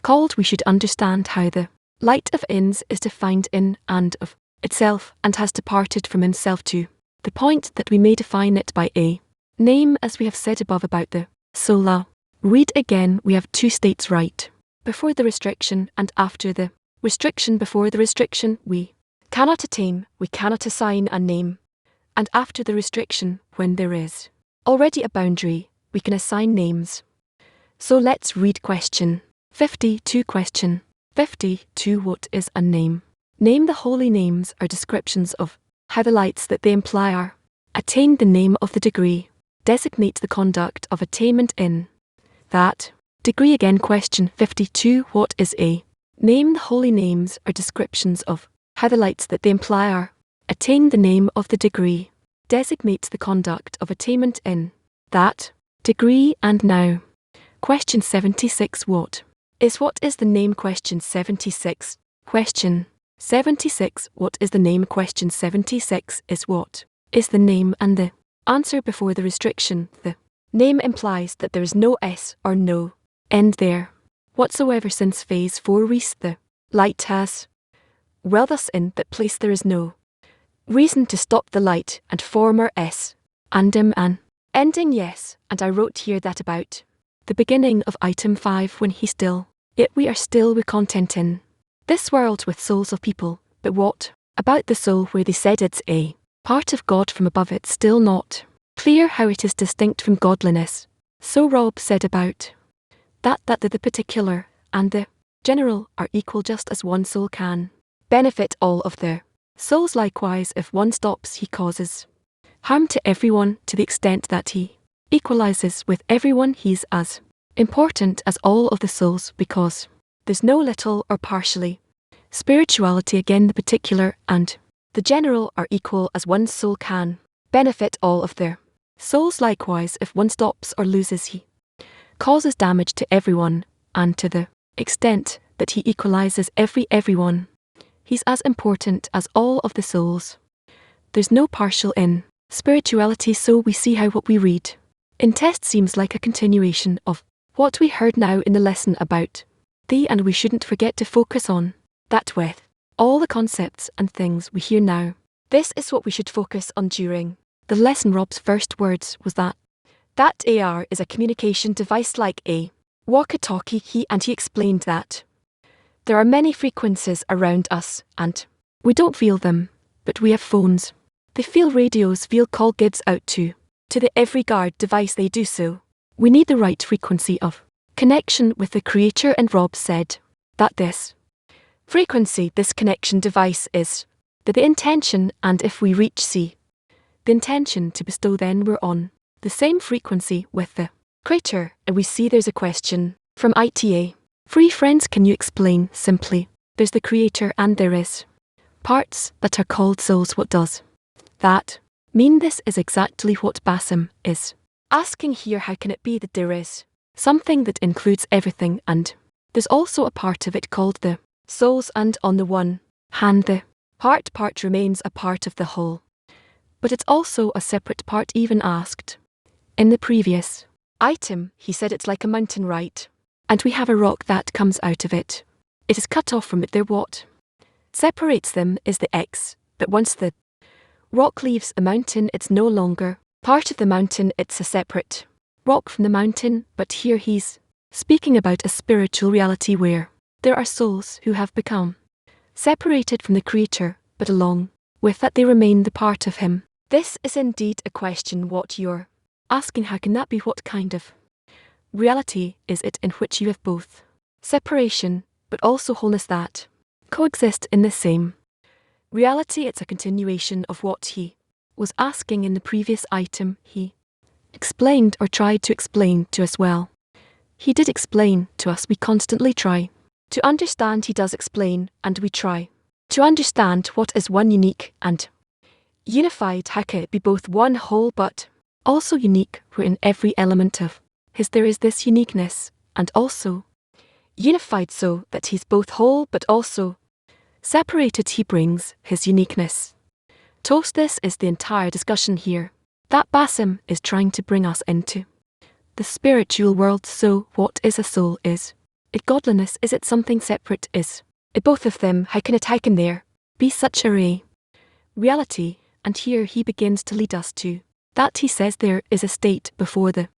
called we should understand how the light of ins is defined in and of itself and has departed from himself to the point that we may define it by a name, as we have said above about the sola. Read again, we have two states right before the restriction and after the restriction. Before the restriction we cannot attain, we cannot assign a name, and after the restriction, when there is already a boundary, we can assign names. So let's read question 52. Question 52. What is a name? Name. The holy names are descriptions of how the lights that they imply are attained. The name of the degree designates the conduct of attainment in that degree. Again, question 52. What is a name? The holy names are descriptions of how the lights that they imply are attained. The name of the degree designates the conduct of attainment in that degree. And now, question 76. What is the name? Question 76. Question 76. What is the name? Question 76 is what is the name, and the answer before the restriction. The name implies that there is no s or no end there whatsoever, since phase 4 rests the light has. Well, thus in that place there is no reason to stop the light, and former s and an ending yes, and I wrote here that about the beginning of item 5, when he still it we are still with content in this world with souls of people. But what about the soul, where they said it's a part of God from above? It's still not clear how it is distinct from godliness. So Rob said about that the particular and the general are equal, just as one soul can benefit all of the souls. Likewise, if one stops, he causes harm to everyone to the extent that he equalizes with everyone. He's as important as all of the souls, because there's no little or partially spirituality. Again, the particular and the general are equal, as one soul can benefit all of their souls. Likewise, if one stops or loses, he causes damage to everyone, and to the extent that he equalizes everyone, he's as important as all of the souls. There's no partial in spirituality. So we see how what we read in test seems like a continuation of what we heard now in the lesson about thee, and we shouldn't forget to focus on that with all the concepts and things we hear now. This is what we should focus on during the lesson. Rob's first words was that AR is a communication device like a walkie-talkie. He explained that there are many frequencies around us, and we don't feel them, but we have phones. They feel radios, feel call gives out to the every guard device. They do so. We need the right frequency of connection with the Creator, and Rob said that this frequency, this connection device, is the intention, and if we reach the intention to bestow, then we're on the same frequency with the Creator. And we see there's a question from ITA. Free friends, can you explain simply? There's the Creator and there is parts that are called souls. What does that mean? This is exactly what Basim is asking here. How can it be that there is something that includes everything, and there's also a part of it called the souls, and on the one hand the part remains a part of the whole, but it's also a separate part? Even asked in the previous item, he said it's like a mountain, right? And we have a rock that comes out of it. It is cut off from it there. What separates them is the X, but once the rock leaves the mountain, it's no longer part of the mountain, it's a separate rock from the mountain. But here he's speaking about a spiritual reality where there are souls who have become separated from the Creator, but along with that they remain the part of Him. This is indeed a question what you're asking. How can that be? What kind of reality is it in which you have both separation but also wholeness that coexist in the same reality? It's a continuation of what he was asking in the previous item. He explained, or tried to explain to us. Well, he did explain to us. We constantly try to understand. He does explain, and we try to understand what is one unique and unified. How can it be both one whole but also unique, where in every element of his there is this uniqueness, and also unified, so that he's both whole but also separated? He brings his uniqueness. Toast, this is the entire discussion here that Basim is trying to bring us into the spiritual world. So what is a soul is It godliness, is it something separate, is it both of them? How can there be such a reality? And here he begins to lead us to that. He says there is a state before the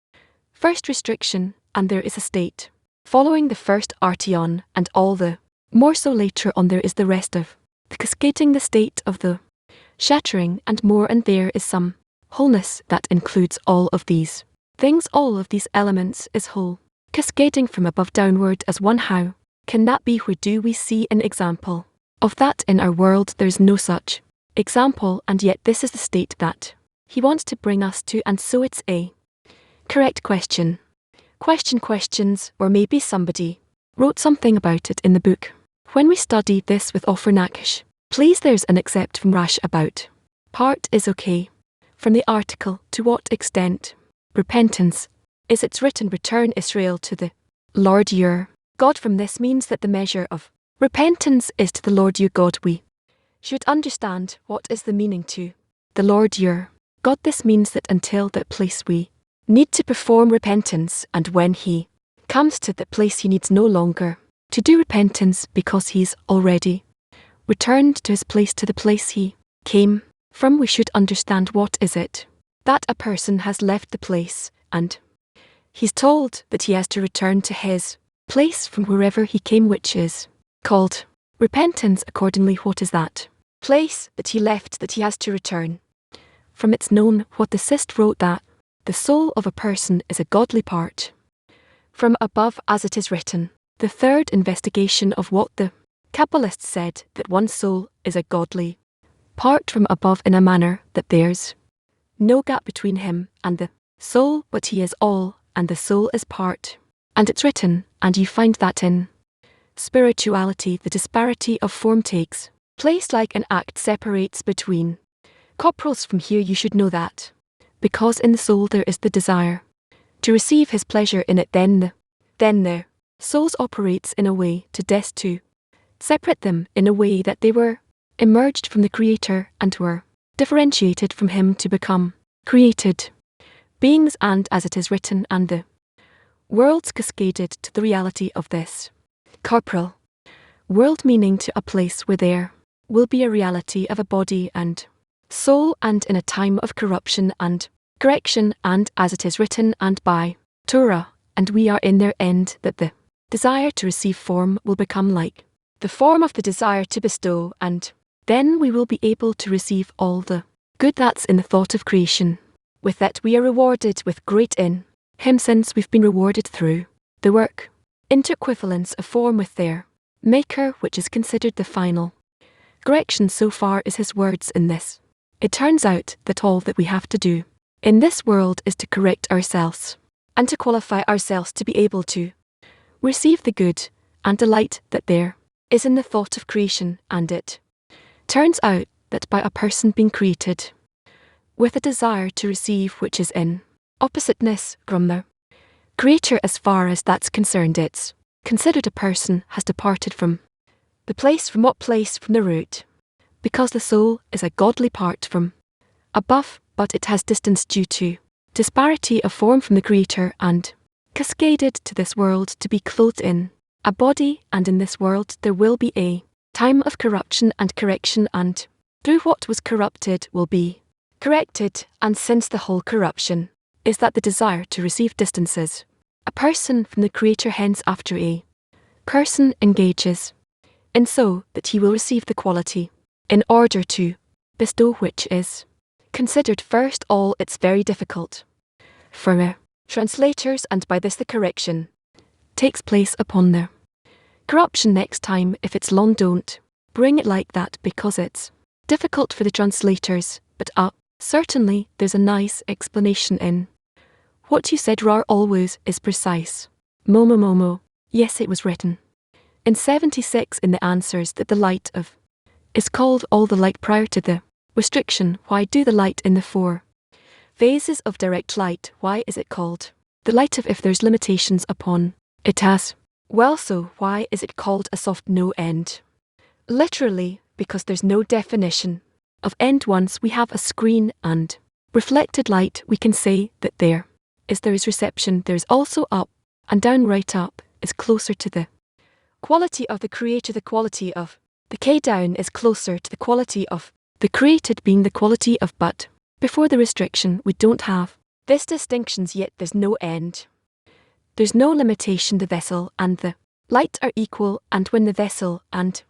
first restriction, and there is a state following the first artion, and all the more so later on there is the rest of the cascading, the state of the shattering, and more, and there is some wholeness that includes all of these things. All of these elements is whole, cascading from above downward as one. How can that be? Where do we see an example of that in our world? There's no such example, and yet this is the state that he wants to bring us to, and so it's a correct question. Questions, or maybe somebody wrote something about it in the book. When we study this with Offernakish, please, there's an except from Rash about part is okay. From the article, to what extent repentance is, it's written, return Israel to the Lord your God. From this means that the measure of repentance is to the Lord your God. We should understand what is the meaning to the Lord your God. This means that until that place we need to perform repentance, and when he comes to that place he needs no longer to do repentance because he's already returned to his place, to the place he came from. We should understand what is it that a person has left the place, and he's told that he has to return to his place from wherever he came, which is called repentance. Accordingly, what is that place that he left that he has to return from? It's known what the Sist wrote, that the soul of a person is a godly part from above, as it is written. The third investigation of what the Kabbalists said, that one soul is a godly part from above, in a manner that there's no gap between him and the soul, but he is all, and the soul is part. And it's written, and you find that in spirituality the disparity of form takes place like an act separates between corporals. From here you should know that because in the soul there is the desire to receive his pleasure in it, then the souls operates in a way to separate them, in a way that they were emerged from the Creator and were differentiated from him to become created beings. And as it is written, and the worlds cascaded to the reality of this corporal world, meaning to a place where there will be a reality of a body and soul, and in a time of corruption and correction, and as it is written, and by Torah, and we are in their end, that the desire to receive form will become like the form of the desire to bestow, and then we will be able to receive all the good that's in the thought of creation. With that we are rewarded with great in him, since we've been rewarded through the work interequivalence of form with their Maker, which is considered the final correction so far is his words in this. It turns out that all that we have to do in this world is to correct ourselves, and to qualify ourselves to be able to receive the good and delight that there is in the thought of creation. And it turns out that by a person being created with a desire to receive which is in oppositeness from the Creator, as far as that's concerned, it's considered a person has departed from the place. From what place? From the root, because the soul is a godly part from above, but it has distance due to disparity of form from the Creator, and cascaded to this world to be clothed in a body. And in this world there will be a time of corruption and correction, and through what was corrupted will be corrected. And since the whole corruption is that the desire to receive distances a person from the Creator, hence after a person engages in so that he will receive the quality in order to bestow, which is considered first all, it's very difficult for translators, and by this the correction takes place upon the corruption next time. If it's long, don't bring it like that, because it's difficult for the translators, but certainly there's a nice explanation in what you said. Rar always is precise. Momo. Yes, it was written in 76 in the answers that the light of is called all the light prior to the restriction. Why do the light in the 4 phases of direct light, why is it called the light of if there's limitations upon it as well? So why is it called a soft no end? Literally, because there's no definition of end. Once we have a screen and reflected light, we can say that there is reception. There's also up and down. Right up is closer to the quality of the creator. The quality of the K down is closer to the quality of the created being the quality of, but before the restriction we don't have this distinctions, yet there's no end. There's no limitation. The vessel and the light are equal, and when the vessel and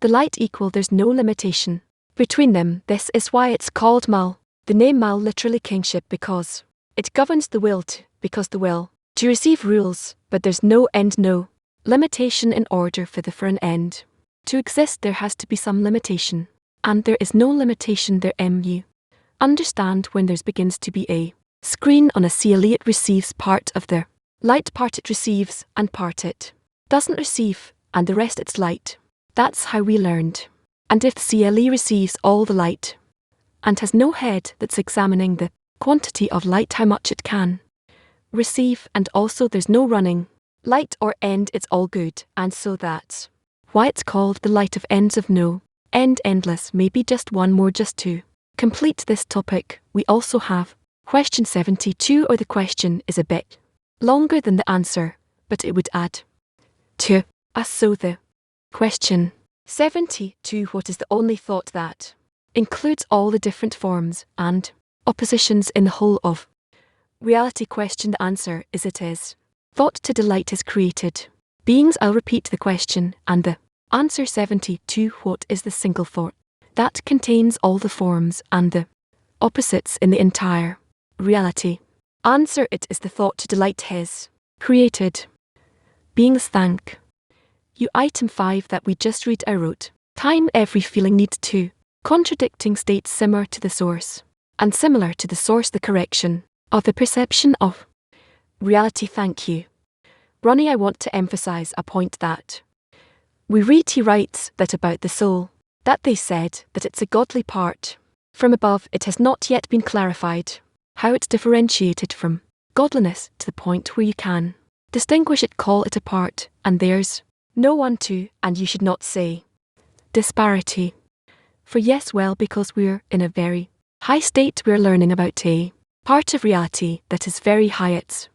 the light equal, there's no limitation between them. This is why it's called Mal. The name Mal literally kingship, because it governs the will to, because the will to receive rules, but there's no end, no limitation. In order for an end to exist, there has to be some limitation, and there is no limitation there. You understand, when there's begins to be a screen on a CLE, it receives part of the light, part it receives, and part it doesn't receive, and the rest it's light. That's how we learned. And if the CLE receives all the light and has no head that's examining the quantity of light, how much it can receive, and also there's no running light or end, it's all good, and so that's why it's called the light of ends of no end, endless. Maybe just one more just to complete this topic. We also have question 72, or the question is a bit longer than the answer, but it would add to us. So the question 72, what is the only thought that includes all the different forms and oppositions in the whole of reality? Question, the answer is it is thought to delight is created beings. I'll repeat the question and the answer. 72, what is the single thought that contains all the forms and the opposites in the entire reality? Answer, it is the thought to delight his created beings. Thank you. Item 5 that we just read, I wrote, time every feeling needs two contradicting states similar to the source, and similar to the source the correction of the perception of reality. Thank you, Ronnie. I want to emphasize a point that we read. He writes that about the soul, that they said that it's a godly part from above. It has not yet been clarified how it's differentiated from godliness to the point where you can distinguish it, call it apart, and there's no one to, and you should not say disparity. For yes, well, because we're in a very high state, we're learning about a part of reality that is very high. It's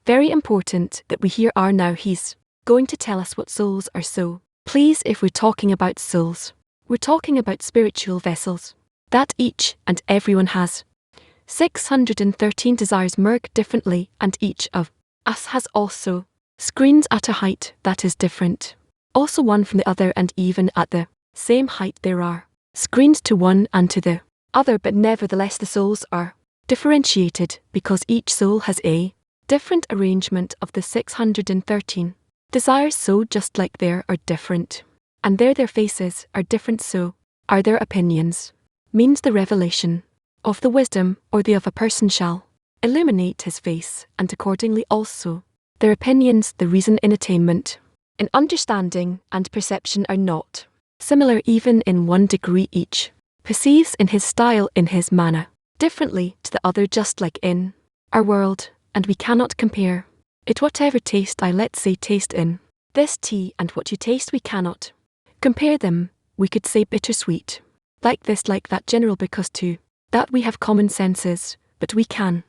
very important that we here are now. He's going to tell us what souls are. So please, if we're talking about souls, we're talking about spiritual vessels that each and everyone has 613 desires, merged differently, and each of us has also screens at a height that is different, also one from the other, and even at the same height there are screens to one and to the other, but nevertheless the souls are differentiated because each soul has a different arrangement of the 613 desires. So just like there are different, and there their faces are different, so are their opinions. Means the revelation of the wisdom or the of a person shall illuminate his face, and accordingly also their opinions. The reason in attainment, in understanding and perception are not similar even in 1 degree. Each perceives in his style, in his manner, differently to the other, just like in our world, and we cannot compare it. Whatever taste I, let's say, taste in this tea, and what you taste, we cannot compare them. We could say bittersweet, like this, like that, general, because to that we have common senses, but we can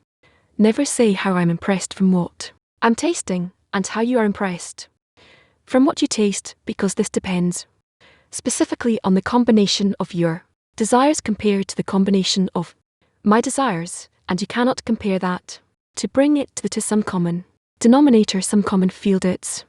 never say how I'm impressed from what I'm tasting, and how you are impressed from what you taste, because this depends specifically on the combination of your desires compared to the combination of my desires, and you cannot compare that to bring it to some common denominator, some common field. It's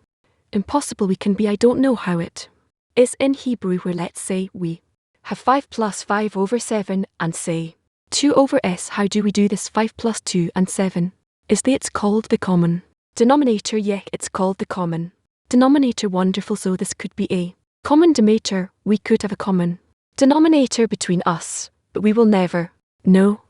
impossible. We can be, I don't know how it is in Hebrew, where let's say we have 5 plus 5 over 7 and say 2 over s. How do we do this? 5 plus 2 and 7 is it's called the common denominator. Yeah, it's called the common denominator. Wonderful. So this could be a common denominator. We could have a common denominator between us, but we will never know